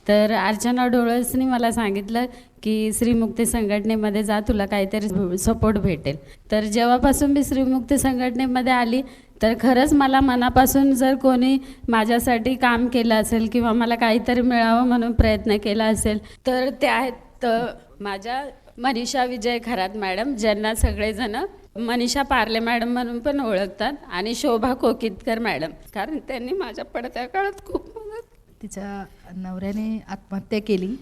तर अर्चना डोळसनी मला सांगितलं की श्रीमुक्ती संघटनेमध्ये जा, तुला काहीतरी सपोर्ट भेटेल. तर जेव्हापासून मी श्रीमुक्ती संघटनेमध्ये आली तर खरंच मला मनापासून जर कोणी माझ्यासाठी काम केलं असेल किंवा मला काहीतरी मिळावं म्हणून प्रयत्न केला असेल तर ते आहेत माझ्या मनीषा विजय खरात मॅडम, ज्यांना सगळेजण मनीषा पार्ले मॅडम म्हणून पण ओळखतात, आणि शोभा कोकीतकर मॅडम, कारण त्यांनी माझ्या पडत्या काळात खूप मदत. तिच्या नवऱ्याने आत्महत्या केली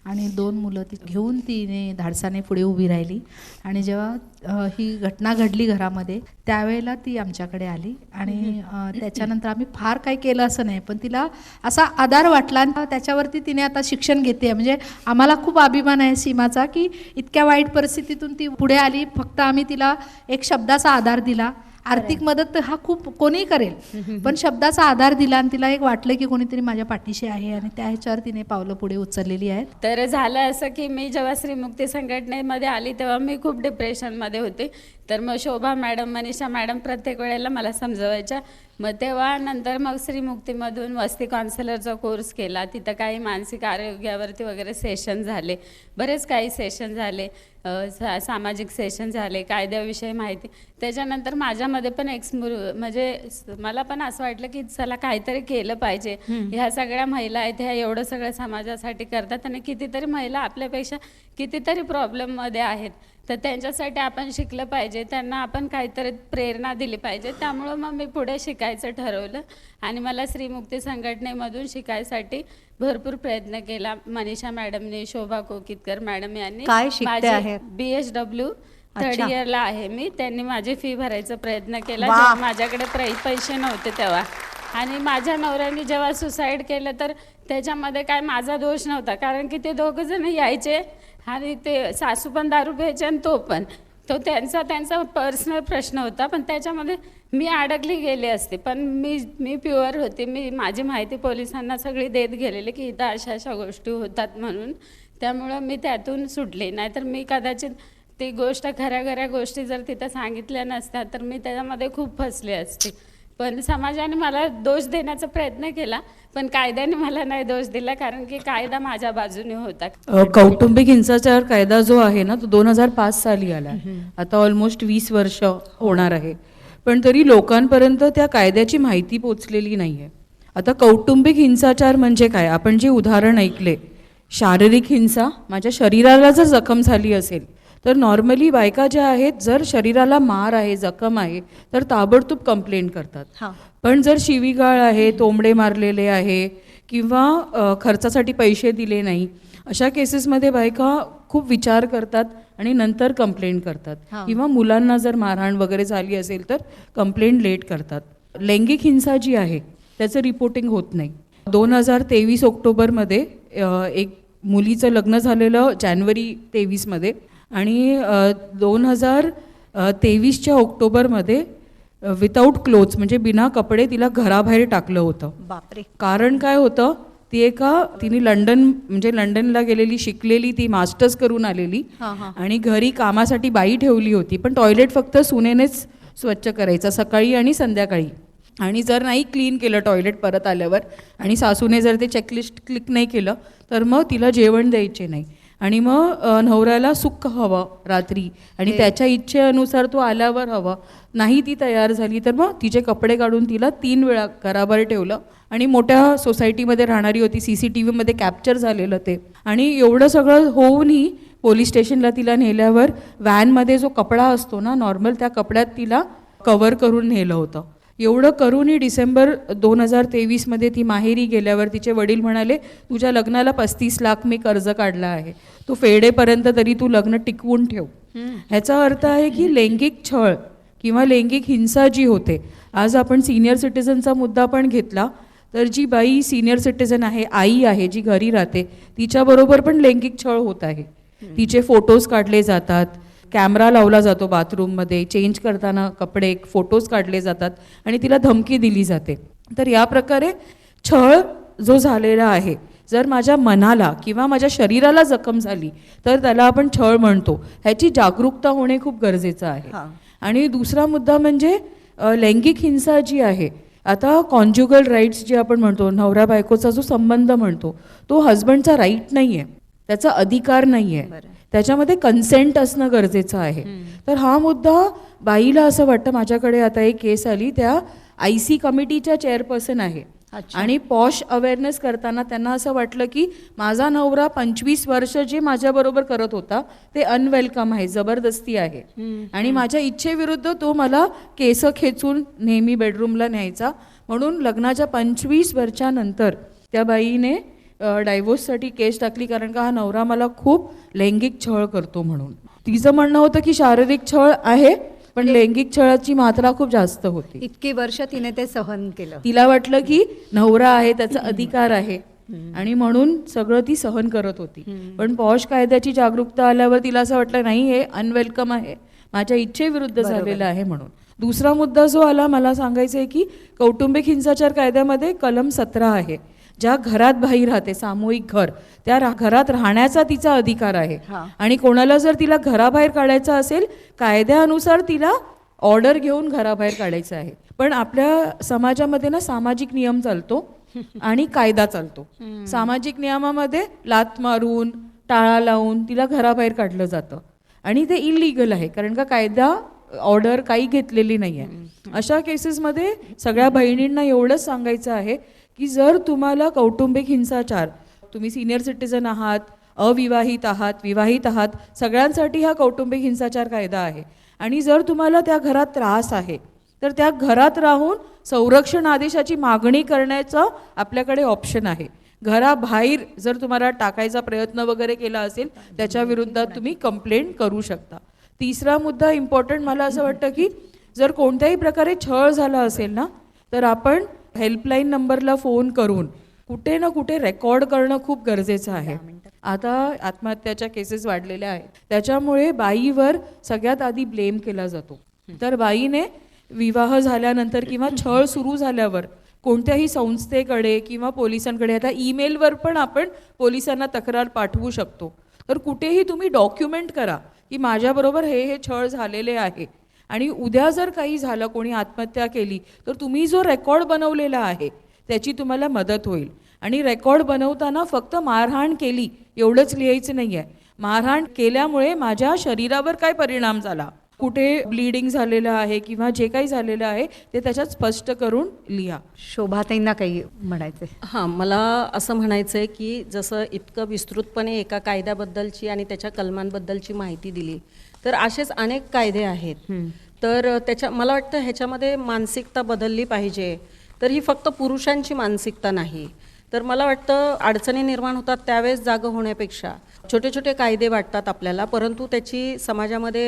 आणि 2 मुलं ती घेऊन तिने धाडसाने पुढे उभी राहिली. आणि जेव्हा ही घटना घडली घरामध्ये त्यावेळेला ती आमच्याकडे आली आणि त्याच्यानंतर आम्ही फार काही केलं असं नाही, पण तिला असा आधार वाटला आणि त्याच्यावरती तिने आता शिक्षण घेते. म्हणजे आम्हाला खूप अभिमान आहे सीमाचा की इतक्या वाईट परिस्थितीतून ती पुढे आली. फक्त आम्ही तिला एक शब्दाचा आधार दिला. आर्थिक मदत हा खूप कोणीही करेल, पण शब्दाचा आधार दिला आणि तिला एक वाटलं की कोणीतरी माझ्या पाठीशी आहे आणि त्या ह्याच्यावर तिने पावलं पुढे उचललेली आहेत. तर झालं असं की मी जेव्हा श्रीमुक्ती संघटनेमध्ये आली तेव्हा मी खूप डिप्रेशनमध्ये होते. तर मग शोभा मॅडम, मनीषा मॅडम प्रत्येक वेळेला मला समजवायच्या. मग तेव्हा नंतर मग श्रीमुक्तीमधून वस्ती काउन्सिलरचा कोर्स केला. तिथं काही मानसिक आरोग्यावरती वगैरे सेशन झाले, बरेच काही सेशन झाले, सामाजिक सेशन झाले, कायद्याविषयी माहिती. त्याच्यानंतर माझ्यामध्ये पण म्हणजे मला पण असं वाटलं की चला काहीतरी केलं पाहिजे. ह्या सगळ्या महिला आहेत, ह्या एवढं सगळं समाजासाठी करतात आणि कितीतरी महिला आपल्यापेक्षा कितीतरी प्रॉब्लेममध्ये आहेत, तर त्यांच्यासाठी आपण शिकलं पाहिजे, त्यांना आपण काहीतरी प्रेरणा दिली पाहिजे. त्यामुळं मग मी पुढे शिकायचं ठरवलं आणि मला श्रीमुक्ती संघटनेमधून शिकायसाठी भरपूर प्रयत्न केला. मनीषा मॅडमने, शोभा कोकीतकर मॅडम यांनी, काय शिकते आहे? BSW 3rd इयरला आहे मी. त्यांनी माझी फी भरायचा प्रयत्न केला जेव्हा माझ्याकडे पैसे नव्हते तेव्हा. आणि माझ्या नवऱ्याने जेव्हा सुसाईड केलं तर त्याच्यामध्ये काय माझा दोष नव्हता, कारण की ते दोघंजण यायचे आणि ते सासू पण दारू प्यायचे आणि तो पण. तो त्यांचा पर्सनल प्रश्न होता, पण त्याच्यामध्ये मी अडकली गेले असते. पण मी प्युअर होते. मी माझी माहिती पोलिसांना सगळी देत गेलेली की इथं अशा अशा गोष्टी होतात म्हणून. त्यामुळं मी त्यातून सुटले. नाहीतर मी कदाचित ती गोष्ट खऱ्या गोष्टी जर तिथं सांगितल्या नसत्या तर मी त्याच्यामध्ये खूप फसले असते. पण समाजाने मला दोष देण्याचा प्रयत्न केला, पण कायद्याने मला नाही दोष दिला, कारण की कायदा माझ्या बाजूने होता. कौटुंबिक हिंसाचार कायदा जो आहे ना तो 2005 साली आला. आता ऑलमोस्ट 20 वर्ष होणार आहे, पण तरी लोकांपर्यंत त्या कायद्याची माहिती पोचलेली नाही आहे. आता कौटुंबिक हिंसाचार म्हणजे काय? आपण जे उदाहरण ऐकले, शारीरिक हिंसा, माझ्या शरीराला जर जखम झाली असेल तर नॉर्मली बायका ज्या आहेत, जर शरीराला मार आहे, जखम आहे, तर ताबडतोब कंप्लेंट करतात. पण जर शिवीगाळ आहे, तोंबडे मारलेले आहे किंवा खर्चासाठी पैसे दिले नाही, अशा केसेसमध्ये बायका खूप विचार करतात आणि नंतर कंप्लेंट करतात. किंवा मुलांना जर मारहाण वगैरे झाली असेल तर कंप्लेंट लेट करतात. लैंगिक हिंसा जी आहे त्याचं रिपोर्टिंग होत नाही. 2023 ऑक्टोबरमध्ये एक मुलीचं लग्न झालेलं जानेवारी 23मध्ये, आणि 2023च्या ऑक्टोबरमध्ये विदाऊट क्लोथ्स म्हणजे बिना कपडे तिला घराबाहेर टाकलं होतं. बापरे. कारण काय होतं, तिने लंडनला गेलेली, शिकलेली, ती मास्टर्स करून आलेली आणि घरी कामासाठी बाई ठेवली होती, पण टॉयलेट फक्त सुनेनेच स्वच्छ करायचा सकाळी आणि संध्याकाळी. आणि जर नाही क्लीन केलं टॉयलेट परत आल्यावर आणि सासूने जर ते चेकलिस्ट क्लिक नाही केलं तर मग तिला जेवण द्यायचे नाही. आणि मग नवऱ्याला सुख हवं रात्री आणि त्याच्या इच्छेनुसार तो आल्यावर हवं. नाही ती तयार झाली तर मग तिचे कपडे काढून तिला 3 वेळा घराबाहेर ठेवलं. आणि मोठ्या सोसायटीमध्ये राहणारी होती, CCTVमध्ये कॅप्चर झालेलं ते. आणि एवढं सगळं होऊनही पोलीस स्टेशनला तिला नेल्यावर व्हॅनमध्ये जो कपडा असतो ना नॉर्मल, त्या कपड्यात तिला कव्हर करून नेलं होतं. एवढं करूनही डिसेंबर 2023मध्ये ती माहेरी गेल्यावर तिचे वडील म्हणाले, तुझ्या लग्नाला 35 लाख मी कर्ज काढला आहे, तो फेडेपर्यंत तरी तू लग्न टिकवून ठेव. ह्याचा अर्थ आहे की लैंगिक छळ किंवा लैंगिक हिंसा जी होते, आज आपण सिनियर सिटीझनचा मुद्दा पण घेतला तर जी बाई सिनियर सिटीझन आहे, आई आहे, जी घरी राहते, तिच्याबरोबर पण लैंगिक छळ होत आहे. तिचे फोटोज काढले जातात, कॅमेरा लावला जातो बाथरूममध्ये, चेंज करताना कपडे फोटोज काढले जातात आणि तिला धमकी दिली जाते. तर या प्रकारे छळ जो झालेला आहे, जर माझ्या मनाला किंवा माझ्या शरीराला जखम झाली तर त्याला आपण छळ म्हणतो. ह्याची जागरूकता होणे खूप गरजेचं आहे. आणि दुसरा मुद्दा म्हणजे लैंगिक हिंसा जी आहे, आता कॉन्ज्युगल राईट्स जे आपण म्हणतो, नवरा बायकोचा जो संबंध म्हणतो, तो हजबंडचा राईट नाही आहे, त्याचा अधिकार नाही आहे, त्याच्यामध्ये कन्सेंट असणं गरजेचं आहे. तर हा मुद्दा बाईला असं वाटतं, माझ्याकडे आता एक केस आली, त्या IC कमिटीच्या चेअरपर्सन आहे आणि पॉश अवेअरनेस करताना त्यांना असं वाटलं की माझा नवरा 25 वर्ष जे माझ्याबरोबर करत होता ते अनवेलकम आहे, जबरदस्ती आहे आणि माझ्या इच्छेविरुद्ध तो मला केस खेचून नेहमी बेडरूमला न्यायचा. म्हणून लग्नाच्या 25 वर्षानंतर त्या बाईने डायव्होर्ससाठी केस टाकली, कारण का हा नवरा मला खूप लैंगिक छळ करतो म्हणून. तिचं म्हणणं होतं की शारीरिक छळ आहे पण लैंगिक छळाची मात्रा खूप जास्त होती. इतकी वर्ष तिने ते सहन केलं. तिला वाटलं की नवरा आहे, त्याचा अधिकार आहे आणि म्हणून सगळं ती सहन करत होती. पण पॉश कायद्याची जागरूकता आल्यावर तिला असं वाटलं नाही, हे अनवेलकम आहे, माझ्या इच्छेविरुद्ध झालेलं आहे म्हणून. दुसरा मुद्दा जो आला, मला सांगायचं आहे की कौटुंबिक हिंसाचार कायद्यामध्ये कलम 17 आहे. ज्या घरात बाई राहते, सामूहिक घर, त्या घरात राहण्याचा तिचा अधिकार आहे आणि कोणाला जर तिला घराबाहेर काढायचं असेल, कायद्यानुसार तिला ऑर्डर घेऊन घराबाहेर काढायचं आहे. पण आपल्या समाजामध्ये ना सामाजिक नियम चालतो आणि कायदा चालतो. सामाजिक नियमामध्ये लात मारून, टाळा लावून तिला घराबाहेर काढलं जातं आणि ते इलिगल आहे, कारण का कायदा ऑर्डर काही घेतलेली नाही आहे. अशा केसेसमध्ये सगळ्या बहिणींना एवढंच सांगायचं आहे की जर तुम्हाला कौटुंबिक हिंसाचार, तुम्ही सिनियर सिटीझन आहात, अविवाहित आहात, विवाहित आहात, सगळ्यांसाठी हा कौटुंबिक हिंसाचार कायदा आहे. आणि जर तुम्हाला त्या घरात त्रास आहे तर त्या घरात राहून संरक्षण आदेशाची मागणी करण्याचा आपल्याकडे ऑप्शन आहे. घराबाहेर जर तुम्हाला टाकायचा प्रयत्न वगैरे केला असेल त्याच्या विरुद्धात तुम्ही कंप्लेंट करू शकता. तिसरा मुद्दा इम्पॉर्टंट मला असं वाटतं की जर कोणत्याही प्रकारे छळ झाला असेल ना, तर आपण हेल्पलाईन नंबरला फोन करून कुठे ना कुठे रेकॉर्ड करणं खूप गरजेचं आहे. आता आत्महत्याच्या केसेस वाढलेल्या आहेत. त्याच्यामुळे बाईवर सगळ्यात आधी ब्लेम केला जातो. तर बाईने विवाह झाल्यानंतर किंवा छळ सुरू झाल्यावर कोणत्याही संस्थेकडे किंवा पोलिसांकडे, आता ईमेलवर पण आपण पोलिसांना तक्रार पाठवू शकतो. तर कुठेही तुम्ही डॉक्युमेंट करा की माझ्याबरोबर हे छळ झालेले आहे, आणि उद्या जर काही झालं, कोणी आत्महत्या केली, तर तुम्ही जो रेकॉर्ड बनवलेला आहे त्याची तुम्हाला मदत होईल. आणि रेकॉर्ड बनवताना फक्त मारहाण केली एवढंच लिहायचं नाही आहे. मारहाण केल्यामुळे माझ्या शरीरावर काय परिणाम झाला, कुठे ब्लीडिंग झालेलं आहे किंवा जे काही झालेलं आहे ते त्याच्यात स्पष्ट करून लिहा. शोभाताईंना काही म्हणायचं आहे? हां, मला असं म्हणायचं आहे की जसं इतकं विस्तृतपणे एका कायद्याबद्दलची आणि त्याच्या कलमांबद्दलची माहिती दिली, तर असेच अनेक कायदे आहेत. तर मला वाटतं ह्याच्यामध्ये मानसिकता बदलली पाहिजे. तर ही फक्त पुरुषांची मानसिकता नाही, तर मला वाटतं अडचणी निर्माण होतात त्यावेळेस जागं होण्यापेक्षा छोटे छोटे कायदे वाटतात आपल्याला, परंतु त्याची समाजामध्ये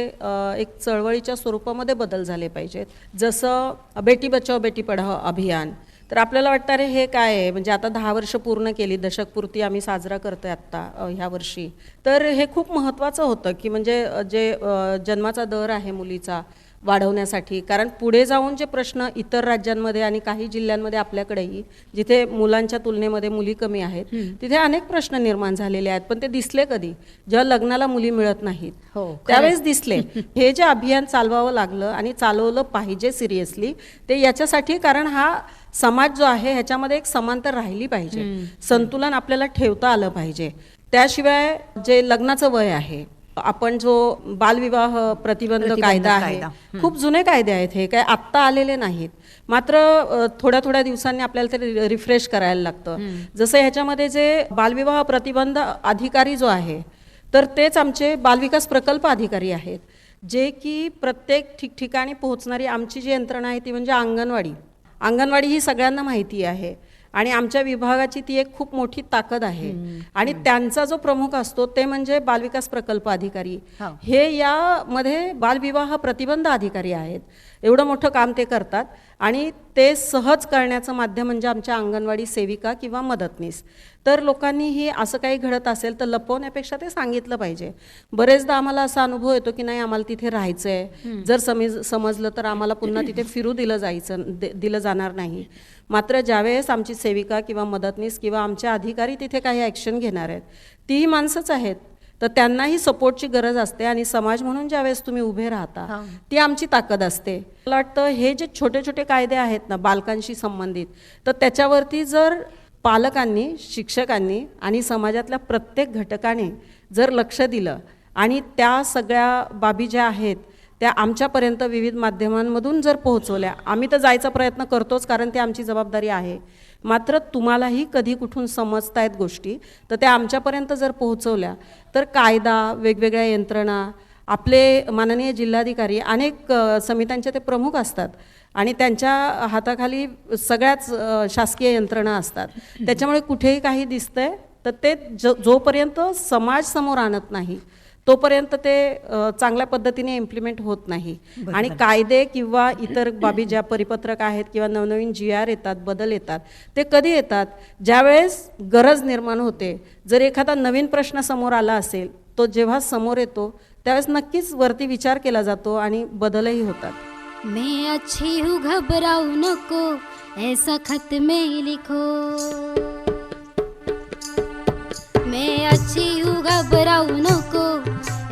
एक चळवळीच्या स्वरूपामध्ये बदल झाले पाहिजेत. जसं बेटी बचाओ बेटी पढाओ अभियान, तर आपल्याला वाटतं अरे हे काय आहे, म्हणजे आता 10 वर्ष पूर्ण केली, दशकपूर्ती आम्ही साजरा करतोय आत्ता ह्या वर्षी. तर हे खूप महत्त्वाचं होतं की म्हणजे जे जन्माचा दर आहे मुलीचा वाढवण्यासाठी, कारण पुढे जाऊन जे प्रश्न इतर राज्यांमध्ये आणि काही जिल्ह्यांमध्ये आपल्याकडेही जिथे मुलांच्या तुलनेमध्ये मुली कमी आहेत तिथे अनेक प्रश्न निर्माण झालेले आहेत. पण ते दिसले कधी, जेव्हा लग्नाला मुली मिळत नाहीत त्यावेळेस दिसले. हे जे अभियान चालवावं लागलं आणि चालवलं पाहिजे सिरियसली, ते याच्यासाठी कारण हा समाज जो आहे ह्याच्यामध्ये एक समांतर राहिली पाहिजे, संतुलन आपल्याला ठेवता आलं पाहिजे. त्याशिवाय जे लग्नाचं वय आहे, आपण जो बालविवाह प्रतिबंध कायदा आहे, खूप जुने कायदे आहेत, हे काय आत्ता आलेले नाहीत. मात्र थोड्या थोड्या दिवसांनी आपल्याला ते रिफ्रेश करायला लागतं. जसं ह्याच्यामध्ये जे बालविवाह प्रतिबंध अधिकारी जो आहे, तर तेच आमचे बालविकास प्रकल्प अधिकारी आहेत, जे की प्रत्येक ठिकठिकाणी पोहोचणारी आमची जी यंत्रणा आहे ती म्हणजे अंगणवाडी ही सगळ्यांना माहिती आहे आणि आमच्या विभागाची ती एक खूप मोठी ताकद आहे. आणि त्यांचा जो प्रमुख असतो ते म्हणजे बालविकास प्रकल्प अधिकारी, हे यामध्ये बालविवाह प्रतिबंध अधिकारी आहेत. एवढं मोठं काम ते करतात आणि ते सहज करण्याचं माध्यम म्हणजे आमच्या अंगणवाडी सेविका किंवा मदतनीस. तर लोकांनीही असं काही घडत असेल तर लपवण्यापेक्षा ते सांगितलं पाहिजे. बरेचदा आम्हाला असा अनुभव येतो की नाही आम्हाला तिथे राहायचं आहे, जर समजलं तर आम्हाला पुन्हा तिथे फिरू दिलं जाणार नाही. मात्र ज्यावेळेस आमची सेविका किंवा मदतनीस किंवा आमचे अधिकारी तिथे काही ॲक्शन घेणार आहेत, तीही माणसंच आहेत, तर त्यांनाही सपोर्टची गरज असते. आणि समाज म्हणून ज्यावेळेस तुम्ही उभे राहता ती आमची ताकद असते. मला वाटतं हे जे छोटे छोटे कायदे आहेत ना बालकांशी संबंधित, तर त्याच्यावरती जर पालकांनी, शिक्षकांनी आणि समाजातल्या प्रत्येक घटकाने जर लक्ष दिलं आणि त्या सगळ्या बाबी ज्या आहेत त्या आमच्यापर्यंत विविध माध्यमांमधून जर पोहोचवल्या, आम्ही तर जायचा प्रयत्न करतोच कारण ती आमची जबाबदारी आहे. मात्र तुम्हालाही कधी कुठून समजतायत गोष्टी, तर त्या आमच्यापर्यंत जर पोहोचवल्या तर कायदा, वेगवेगळ्या यंत्रणा, आपले माननीय जिल्हाधिकारी अनेक समित्यांचे ते प्रमुख असतात आणि त्यांच्या हाताखाली सगळ्याच शासकीय यंत्रणा असतात. त्याच्यामुळे कुठेही काही दिसतंय तर ते जोपर्यंत समाज समोर आणत नाही तोपर्यंत ते चांगल्या पद्धतीने इम्प्लिमेंट होत नाही. आणि कायदे किंवा इतर बाबी ज्या परिपत्रक आहेत किंवा नवनवीन GR येतात, बदल येतात, ते कधी येतात ज्यावेळेस गरज निर्माण होते. जर एखादा नवीन प्रश्न समोर आला असेल, तो जेव्हा समोर येतो त्यावेळेस नक्कीच वरती विचार केला जातो आणि बदलही होतात. मैं अच्छी हूँ घबराओ नको, ऐसा खत में लिखो. मैं अच्छी हूँ घबराओ नको,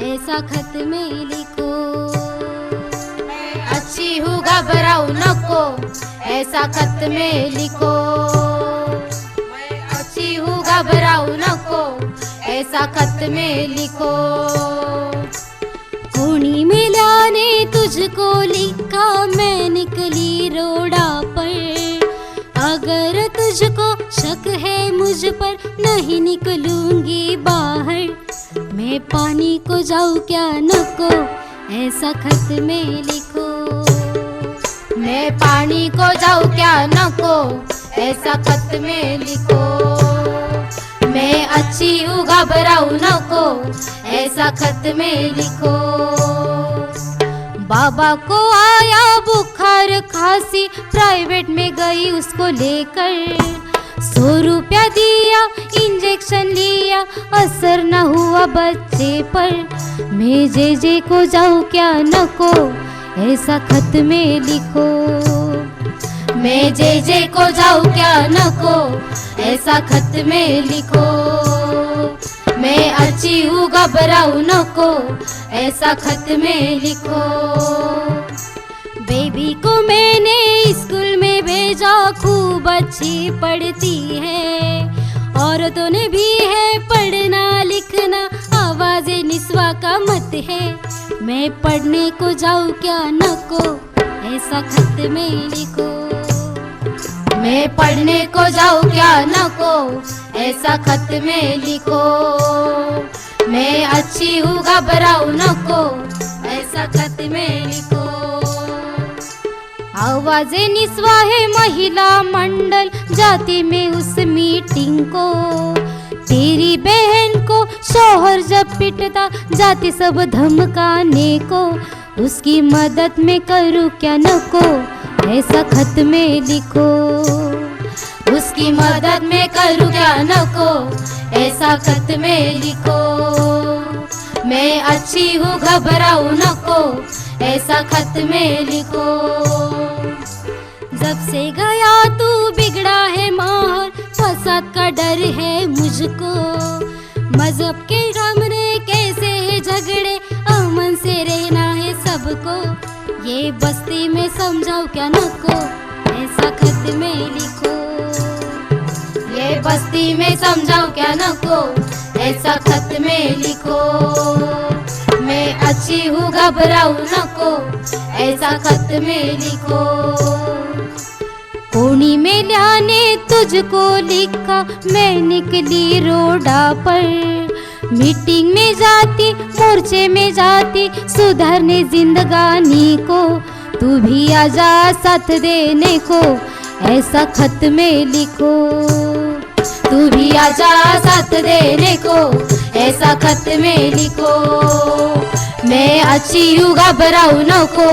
ऐसा खत में लिखो. मैं अच्छी हूँ घबराओ नको, ऐसा खत में लिखो. मैं अच्छी हूँ घबराओ नको, ऐसा खत में लिखो. कोणी मिलाने तुझको लिखा, मैं निकली रोड़ा पर. अगर तुझको शक है मुझ पर, नहीं निकलूंगी बाहर. मैं पानी को जाऊं क्या नको, ऐसा खत में लिखो. मैं पानी को जाऊं क्या नको, ऐसा खत में लिखो. मैं अच्छी हूँ घबराऊं नको, ऐसा खत में लिखो. बाबा को आया बुखार खांसी, प्राइवेट में गई उसको लेकर. 100 रुपया दिया, इंजेक्शन लिया, असर न हुआ बच्चे पर। मैं जे को जाऊँ क्या नको, ऐसा खत में लिखो। मैं जे को जाऊँ क्या नको, ऐसा खत में लिखो। मैं अच्छी हूँ घबराऊँ नको, ऐसा खत में लिखो। बेबी को मैंने स्कूल में भेजा, खूब अच्छी पढ़ती है। औरतों ने भी है पढ़ना लिखना, आवाज़ें निस्वा का मत है। मैं पढ़ने को जाऊँ क्या नको, ऐसा खत में लिखो। मैं पढ़ने को जाऊँ क्या नको, ऐसा खत में लिखो। मैं अच्छी हूँ घबराऊँ नको, ऐसा खत में लिखो। आवाज़ें निस्वा है महिला मंडल, जाती मैं उस मीटिंग को। तेरी बहन को शौहर जब पिटता, जाती सब धमकाने को। उसकी मदद में करूँ क्या नको, ऐसा खत में लिखो। उसकी मदद में करूँ क्या नको, ऐसा खत में लिखो। मैं अच्छी हूँ घबराऊँ नको, ऐसा खत में लिखो। जब से गया तू बिगड़ा है माहौल, फसाद का डर है मुझको। मजहब के सामने कैसे है झगड़े, अमन से रहना है सबको। ये बस्ती में समझाओ क्या नको, ऐसा खत में लिखो। ये बस्ती में समझाओ क्या नको, ऐसा खत में लिखो। मैं अच्छी हूँ घबराऊँ नको, ऐसा खत में लिखो। कोनी में लाने तुझको लिखा, मैं निकली रोडा पर। मीटिंग में जाती, मोर्चे में जाती, सुधारने जिंदगानी को। तू भी आजा साथ देने को, ऐसा खत में लिखो। तू भी आजा साथ देने को, ऐसा खत में लिखो। मैं अच्छी हूँ घबराऊँ नको,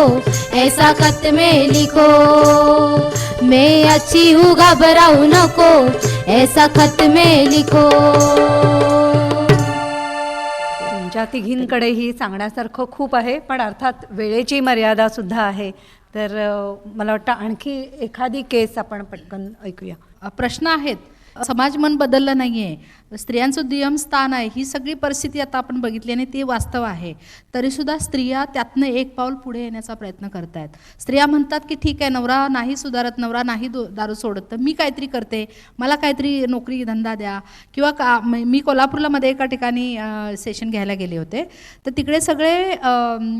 ऐसा खत में लिखो। मैं अच्छी हूँ घबराऊँ नको, ऐसा खत में लिखो। तुमच्या तिघींकडेही सांगण्यासारखं खूप आहे, पण अर्थात वेळेची मर्यादा सुद्धा आहे. तर मला वाटतं आणखी एखादी केस आपण पटकन ऐकूया. प्रश्न आहेत. समाज मन बदललं नाही आहे, स्त्रियांचं दुय्यम स्थान आहे, ही सगळी परिस्थिती आता आपण बघितली आणि ती वास्तव आहे. तरीसुद्धा स्त्रिया त्यातनं एक पाऊल पुढे येण्याचा प्रयत्न करत आहेत. स्त्रिया म्हणतात की ठीक आहे, नवरा नाही सुधारत, नवरा नाही दारू सोडत, तर मी काहीतरी करते, मला काहीतरी नोकरी धंदा द्या. किंवा मी कोल्हापूरला मध्ये एका ठिकाणी सेशन घ्यायला गेले होते, तर तिकडे सगळे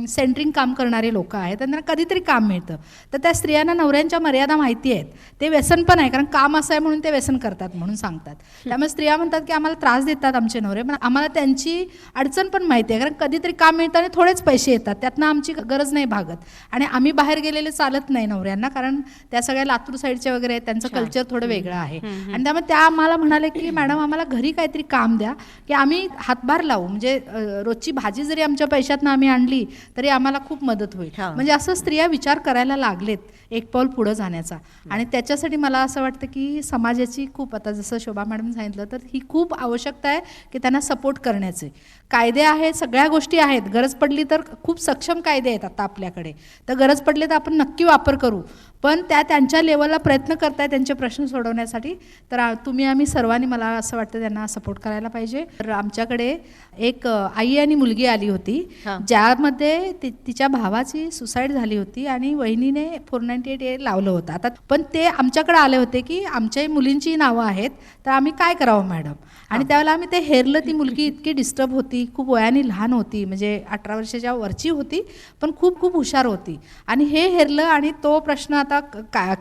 सेंटरिंग काम करणारे लोक आहेत, त्यांना कधीतरी काम मिळतं. तर त्या स्त्रियांना नवऱ्यांच्या मर्यादा माहिती आहेत. ते व्यसन पण आहे, कारण काम असं आहे म्हणून ते व्यसन करतात म्हणून सांगतात. त्यामुळे स्त्रिया म्हणतात की आम्हाला त्रास देतात आमचे नवरे, पण आम्हाला त्यांची अडचण पण माहिती आहे, कारण कधीतरी काम मिळतं आणि थोडेच पैसे येतात, त्यातनं आमची गरज नाही भागत. आणि आम्ही बाहेर गेलेले चालत नाही नवऱ्यांना, कारण त्या सगळ्या लातूर साईडच्या वगैरे त्यांचं कल्चर थोडं वेगळं आहे. आणि त्यामुळे त्या आम्हाला म्हणाले की मॅडम आम्हाला घरी काहीतरी काम द्या की आम्ही हातभार लावू, म्हणजे रोजची भाजी जरी आमच्या पैशातनं आम्ही आणली तरी आम्हाला खूप मदत होईल. म्हणजे असं स्त्रिया विचार करायला लागलेत एक पाऊल पुढं जाण्याचा. आणि त्याच्यासाठी मला असं वाटतं की समाजाची खूप, आता जसं शोभा मॅडम सांगितलं, तर ही खूप आवश्यकता आहे की त्यांना सपोर्ट करण्याचे. कायदे आहेत, सगळ्या गोष्टी आहेत, गरज पडली तर खूप सक्षम कायदे आहेत आता आपल्याकडे, तर गरज पडली तर आपण नक्की वापर करू. पण त्यांच्या लेवलला प्रयत्न करताय त्यांचे प्रश्न सोडवण्यासाठी, तर आम्ही सर्वांनी मला असं वाटतं त्यांना सपोर्ट करायला पाहिजे. तर आमच्याकडे एक आई आणि मुलगी आली होती, ज्यामध्ये तिच्या भावाची सुसाईड झाली होती आणि वहिनीने 498A लावलं होतं. आता पण ते आमच्याकडे आले होते की आमच्याही मुलींची नावं आहेत, तर आम्ही काय करावं मॅडम. आणि त्यावेळेला आम्ही ते हेरलं. ती मुलगी इतकी डिस्टर्ब होती, खूप वयाने लहान होती, म्हणजे 18 वर्षाच्या वरची होती, पण खूप खूप हुशार होती. आणि हे हेरलं आणि तो प्रश्न आता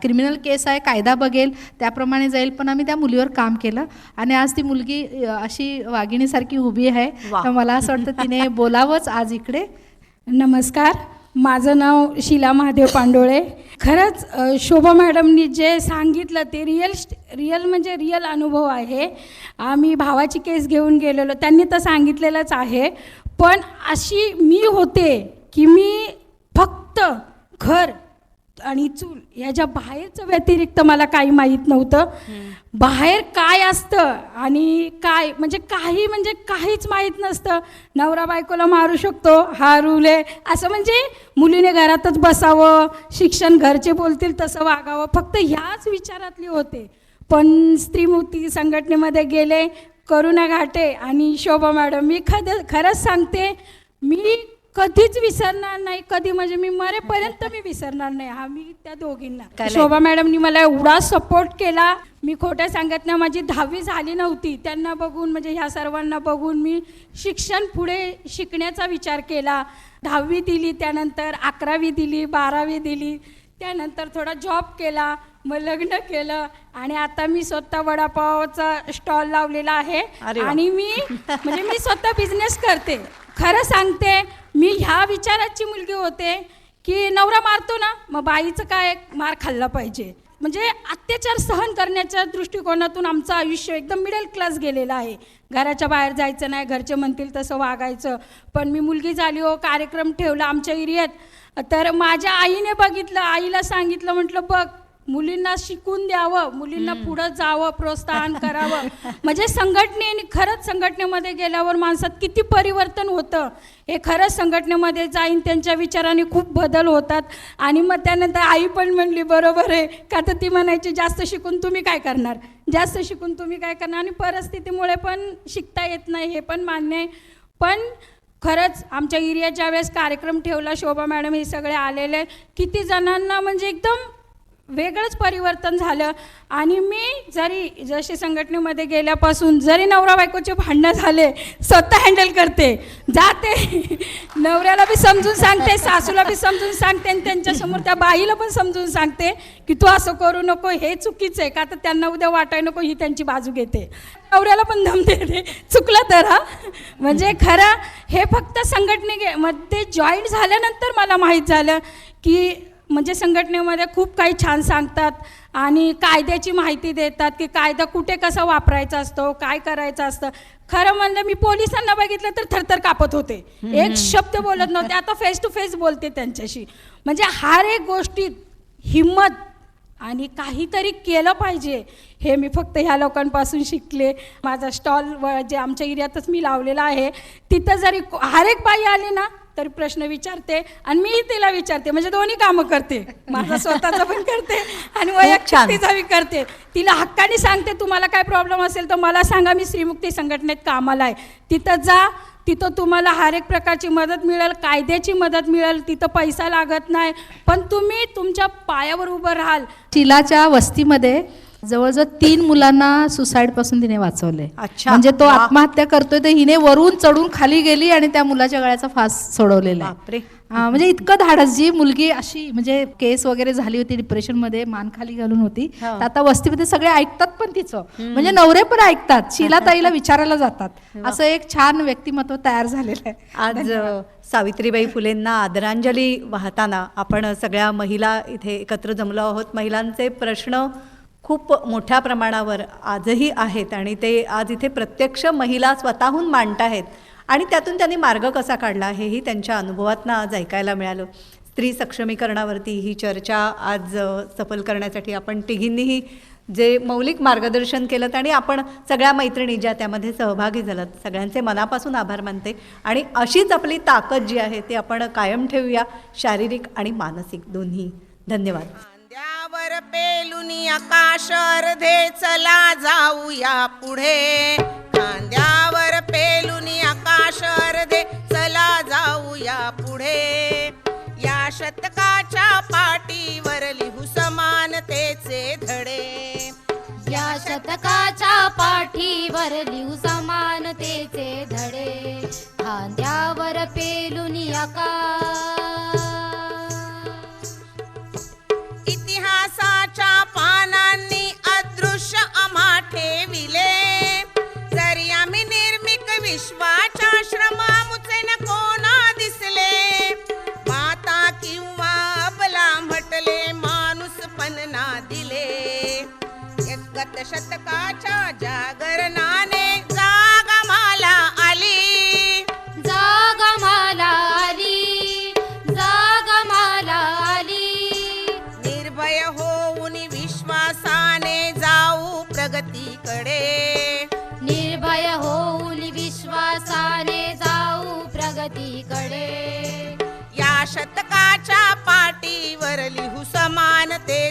क्रिमिनल केस आहे, कायदा बघेल त्याप्रमाणे जाईल, पण आम्ही त्या मुलीवर काम केलं. आणि आज ती मुलगी अशी वाघिणीसारखी उभी आहे, तर मला असं वाटतं तिने बोलावंच आज इकडे. नमस्कार, माझं नाव शीला महादेव पांडोळे. खरंच शोभा मॅडमनी जे सांगितलं ते रिअल म्हणजे रिअल अनुभव आहे. आम्ही भावाची केस घेऊन गेलेलो, त्यांनी तर सांगितलेलंच आहे. पण अशी मी होते की मी फक्त घर आणि चूल ह्याच्या बाहेरचं व्यतिरिक्त मला काही माहीत नव्हतं. बाहेर काय असतं आणि काय म्हणजे काहीच माहीत नसतं. नवरा बायकोला मारू शकतो, हा रूल आहे असं, म्हणजे मुलीने घरातच बसावं, शिक्षण घरचे बोलतील तसं वागावं, फक्त ह्याच विचारातली होते. पण स्त्रीमुक्ती संघटनेमध्ये गेले, करुणा घाटे आणि शोभा मॅडम, मी खरंच सांगते, मी कधीच विसरणार नाही, कधी म्हणजे मी मरेपर्यंत मी विसरणार नाही आम्ही त्या दोघींना. शोभा मॅडमनी मला एवढा सपोर्ट केला, मी खोटं सांगत नाही, माझी 10वी झाली नव्हती. त्यांना बघून म्हणजे ह्या सर्वांना बघून मी शिक्षण पुढे शिकण्याचा विचार केला. 10वी दिली, त्यानंतर 11वी दिली, 12वी दिली, त्यानंतर थोडा जॉब केला, मग लग्न केलं आणि आता मी स्वतः वडापावचा स्टॉल लावलेला आहे आणि मी स्वतः बिझनेस करते. खरं सांगते, मी ह्या विचाराची मुलगी होते की नवरा मारतो ना, मग बाईचं काय, मार खाल्ला पाहिजे. म्हणजे अत्याचार सहन करण्याच्या दृष्टिकोनातून आमचं आयुष्य एकदम मिडल क्लास गेलेलं आहे. घराच्या बाहेर जायचं नाही, घरचे म्हणतील तसं वागायचं. पण मी मुलगी झाली हो, कार्यक्रम ठेवला आमच्या एरियात, तर माझ्या आईने बघितलं, आईला सांगितलं, म्हटलं बघ, मुलींना शिकून द्यावं, मुलींना पुढं जावं, प्रोत्साहन करावं. म्हणजे खरंच संघटनेमध्ये गेल्यावर माणसात किती परिवर्तन होतं हे खरंच संघटनेमध्ये जाईन त्यांच्या विचाराने खूप बदल होतात. आणि मग त्यानंतर आई पण म्हणली बरोबर आहे, का तर ती म्हणायची जास्त शिकून तुम्ही काय करणार, जास्त शिकून तुम्ही काय करणार, आणि परिस्थितीमुळे पण शिकता येत नाही हे पण मान्य आहे. पण खरंच आमच्या एरियात ज्यावेळेस कार्यक्रम ठेवला, शोभा मॅडम हे सगळे आलेले, किती जणांना म्हणजे एकदम वेगळंच परिवर्तन झालं. आणि मी जशी संघटनेमध्ये गेल्यापासून जरी नवरा बायकोचे भांडणं झाले, स्वतः हँडल करते, जाते, नवऱ्याला बी समजून सांगते, सासूला बी समजून सांगते, आणि त्यांच्यासमोर त्या बाईला पण समजून सांगते की तू असं करू नको, हे चुकीचं आहे, का तर त्यांना उद्या वाटायला नको, ही त्यांची बाजू घेते. नवऱ्याला पण दम देते, चुकलं तर हा. म्हणजे खरं हे फक्त संघटनेमध्ये जॉईन झाल्यानंतर मला माहीत झालं की म्हणजे संघटनेमध्ये खूप काही छान सांगतात आणि कायद्याची माहिती देतात की कायदा कुठे कसा वापरायचा असतो, काय करायचं असतं. खरं म्हणलं, मी पोलिसांना बघितलं तर थरथर कापत होते, एक शब्द बोलत नव्हते. आता फेस टू फेस बोलते त्यांच्याशी. म्हणजे हर एक गोष्टीत हिम्मत आणि काहीतरी केलं पाहिजे हे मी फक्त ह्या लोकांपासून शिकले. माझा स्टॉल जे आमच्या एरियातच मी लावलेला आहे, तिथं जरी हर एक बाई आली ना तरी प्रश्न विचारते आणि मी तिला विचारते, म्हणजे दोन्ही कामं करते, माझा स्वतःचा पण करते आणि वैयक्तिक तिचा बी करते. तिला हक्काने सांगते, तुम्हाला काय प्रॉब्लेम असेल तर मला सांगा, मी स्त्रीमुक्ती संघटनेत कामाला आहे, तिथं जा, तिथं तुम्हाला हर एक प्रकारची मदत मिळेल, कायद्याची मदत मिळेल, तिथं पैसा लागत नाही, पण तुम्ही तुमच्या पायावर उभं राहाल. चिलाच्या वस्तीमध्ये जवळजवळ 3 मुलांना सुसाईडपासून तिने वाचवले. म्हणजे तो आत्महत्या करतोय तर हिने वरून चढून खाली गेली आणि त्या मुलाच्या गळ्याचा फास सोडवलेला आहे. म्हणजे इतकं धाडस. जी मुलगी अशी म्हणजे केस वगैरे झाली होती, डिप्रेशनमध्ये मान खाली घालून होती, तर आता वस्तीमध्ये सगळे ऐकतात पण तिचं, म्हणजे नवरे पण ऐकतात, शीलाताईला विचारायला जातात. असं एक छान व्यक्तिमत्व तयार झालेलं आहे. आज सावित्रीबाई फुलेंना आदरांजली वाहताना आपण सगळ्या महिला इथे एकत्र जमलो आहोत. महिलांचे प्रश्न खूप मोठ्या प्रमाणावर आजही आहेत आणि ते आज इथे प्रत्यक्ष महिला स्वतःहून मांडत आहेत आणि त्यातून त्यांनी मार्ग कसा काढला हेही त्यांच्या अनुभवातनं आज ऐकायला मिळालं. स्त्री सक्षमीकरणावरती ही चर्चा आज सफल करण्यासाठी आपण तिघींनीही जे मौलिक मार्गदर्शन केलं आणि आपण सगळ्या मैत्रिणी ज्या त्यामध्ये सहभागी झालात, सगळ्यांचे मनापासून आभार मानते. आणि अशीच आपली ताकद जी आहे ती आपण कायम ठेवूया, शारीरिक आणि मानसिक दोन्ही. धन्यवाद. खांद्यावर पेलुनी आकाश अर्धे, चला जाऊया पुढे. खांद्यावर पेलुनी आकाश अर्धे, चला जाऊया पुढे. या शतकाच्या पाठीवर लिहू समानतेचे धडे. या शतकाच्या पाठीवर लिहू समानतेचे धडे. खांद्यावर पेलुनी आकाश. इतिहासाच्या पानांनी अदृश्य आम्हा ठेविले. जरी आम्ही निर्मिक विश्वाच्या श्रमामुचे न कोणा दिसले. माता किंवा अबला म्हटले, माणूस पण ना दिले. गत शतकाच्या जागरणाने जाग आम्हाला आली. जाग आम्हाला आली. जाग आम्हाला आली. निर्भय होऊन विश्वासाने जाऊ प्रगती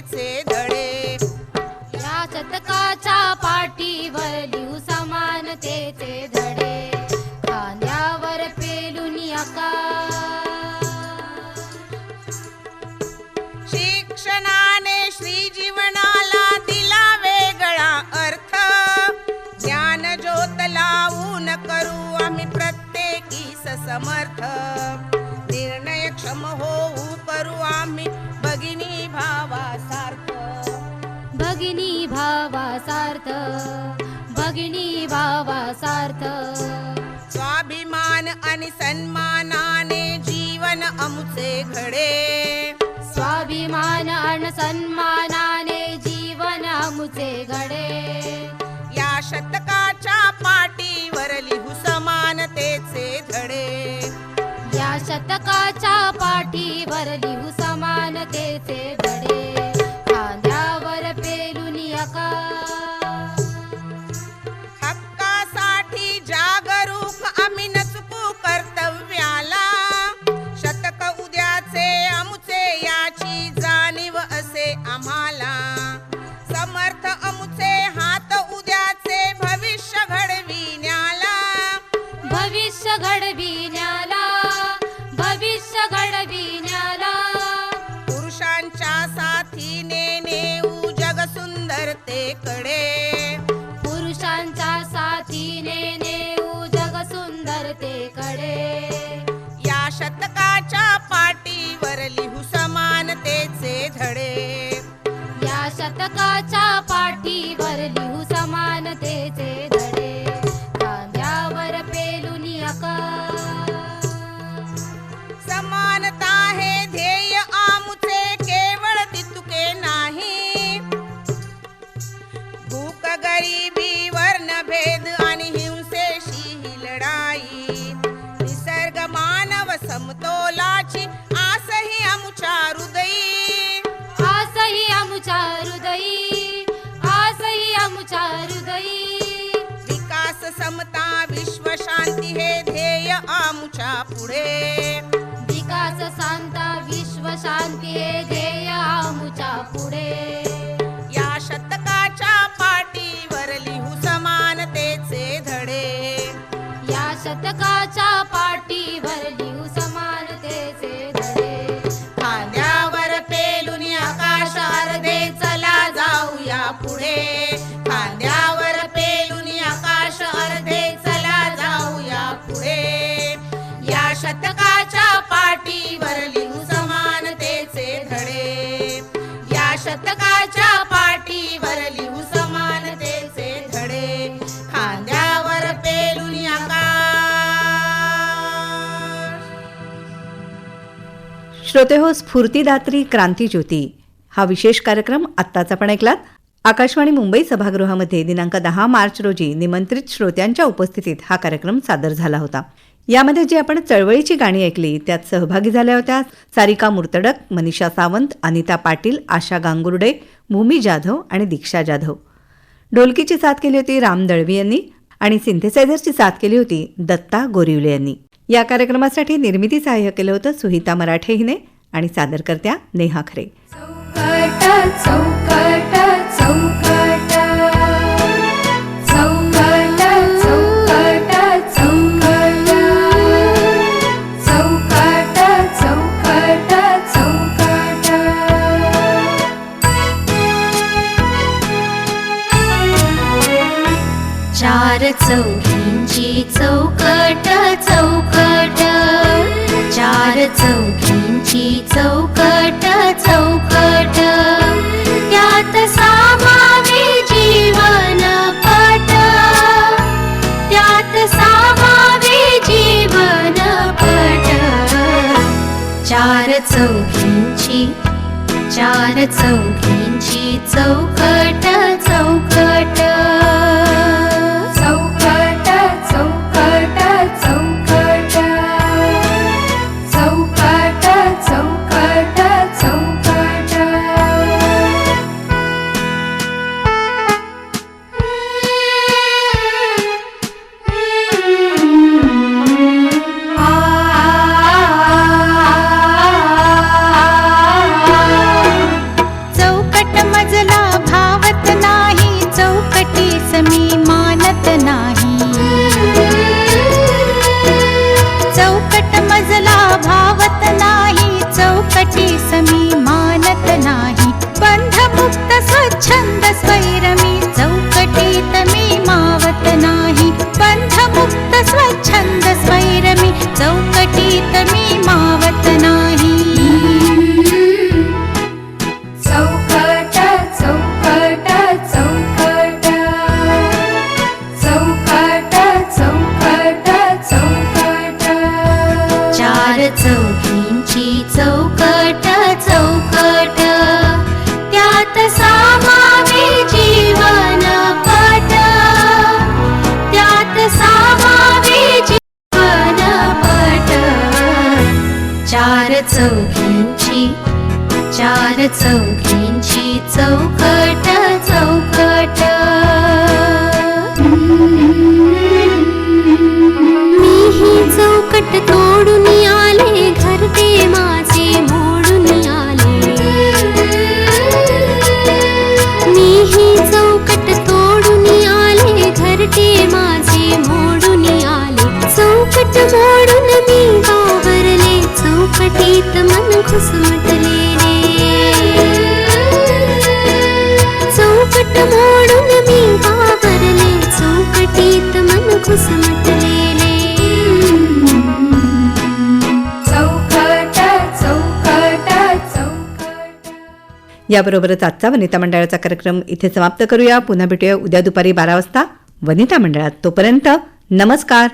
समानतेचे धडे. या शतकाच्या पाठीवर लिहू समानतेचे धडे. खांद्यावर पेलून आकाश. शिक्षणाने श्री जीवनाला दिला वेगळा अर्थ. ज्ञान ज्योत लावून करू आम्ही प्रत्येकी समर्थ. निर्णयक्षम होऊ करू आम्ही भगिनी भावासार्थ. भगिनी भावासार्थ. भगिनी भावासार्थ. स्वाभिमान आणि सन्मानाने जीवन आमचे घडे. स्वाभिमान आणि सन्मानाने जीवन आमुचे घडे. या शतकाच्या पाठीवर लिहू समानतेचे धडे. या शतकाच्या पाठीवर लिहू समानतेचे धडे. खांद्यावर पेलून आकाश. हक्कासाठी जागरूक आम्ही नचकू कर्तव्याला. शतक उद्याचे आमुचे याची जाणीव असे आम्हाला. समर्थ आमुचे हात उद्याचे भविष्य घडविण्याला. भविष्य घडविण्याला. भविष्य घडविण्याला. पुरुषांच्या साथीने नेऊ जग सुंदरतेकडे. पुरुषांच्या साथीने नेऊ जग सुंदरतेकडे. या शतकाच्या पाठीवर लिहू समानतेचे धडे. या शतकाच्या पाठीवर लिहू समानतेचे धडे. खांद्यावर पेलून आकाश. समानता हे ध्येय आमुचे केवळ तितुके नाही. भूक गरिबी वर्णभेद आणि हिंसेशी ही लढाई. निसर्ग मानव समतोलाची आसही आमुच्या हृदयी. आसही आमुच्या हृदयी. आसही आमुच्या हृदयी. विकास समता विश्व शांती हे ध्येय आमुच्या पुढे. विकास शांता विश्व शांती हे ध्येय आमुच्या पुढे. या शतकाच्या पाठीवर लिहू समानतेचे धडे. या शतकाच्या पाठीवर लिहू समानतेचे धडे. खांद्यावर पेलून आकाश अर्धे चला जाऊया पुढे. खांद्यावर पेलून आकाश अर्धे चला जाऊया पुढे. या शतकाच्या पाठीवर लिहू समानतेचे धडे. या शतकाच्या पाठीवर लिहू समानतेचे धडे. खांद्यावर पेलून आकाश. श्रोते हो, स्फूर्तिदात्री क्रांतीज्योती हा विशेष कार्यक्रम आत्ताच आपण ऐकलात. आकाशवाणी मुंबई सभागृहामध्ये दिनांक 10 मार्च रोजी निमंत्रित श्रोत्यांच्या उपस्थितीत हा कार्यक्रम सादर झाला होता. यामध्ये जी आपण चळवळीची गाणी ऐकली त्यात सहभागी झाल्या होत्या सारिका मुर्तडक, मनीषा सावंत, अनिता पाटील, आशा गांगुर्डे, भूमी जाधव आणि दीक्षा जाधव. ढोलकीची साथ केली होती राम दळवी यांनी आणि सिंथेसायझरची साथ केली होती दत्ता गोरिवले यांनी. या कार्यक्रमासाठी निर्मिती सहाय्य केलं होतं सुहिता मराठे हिने आणि सादरकर्त्या नेहा खरे. चार चौघींची चौकट चौकट. चार चौघींची चौकट चौकट. त्यात सामावे जीवन पट. त्यात सामावे जीवन पट. चार चौघींची चार चौघींची चौकट चौकट. चौघींची चौकट चौकट मी ही चौकट तोडून आले घरटे माझे मोडून आले मी ही चौकट तोडून आले घरटे माझे मोडून आले चौकट मोडून मी वावरले चौकटीत मन घुसमटलेले चौकट मोडून मी वावरले चौकटीत मन घुसमटलेले चौकट चौकट चौकट. याबरोबरच आजचा वनिता मंडळाचा कार्यक्रम इथे समाप्त करूया. पुन्हा भेटूया उद्या दुपारी 12 वाजता वनिता मंडळात. तोपर्यंत नमस्कार.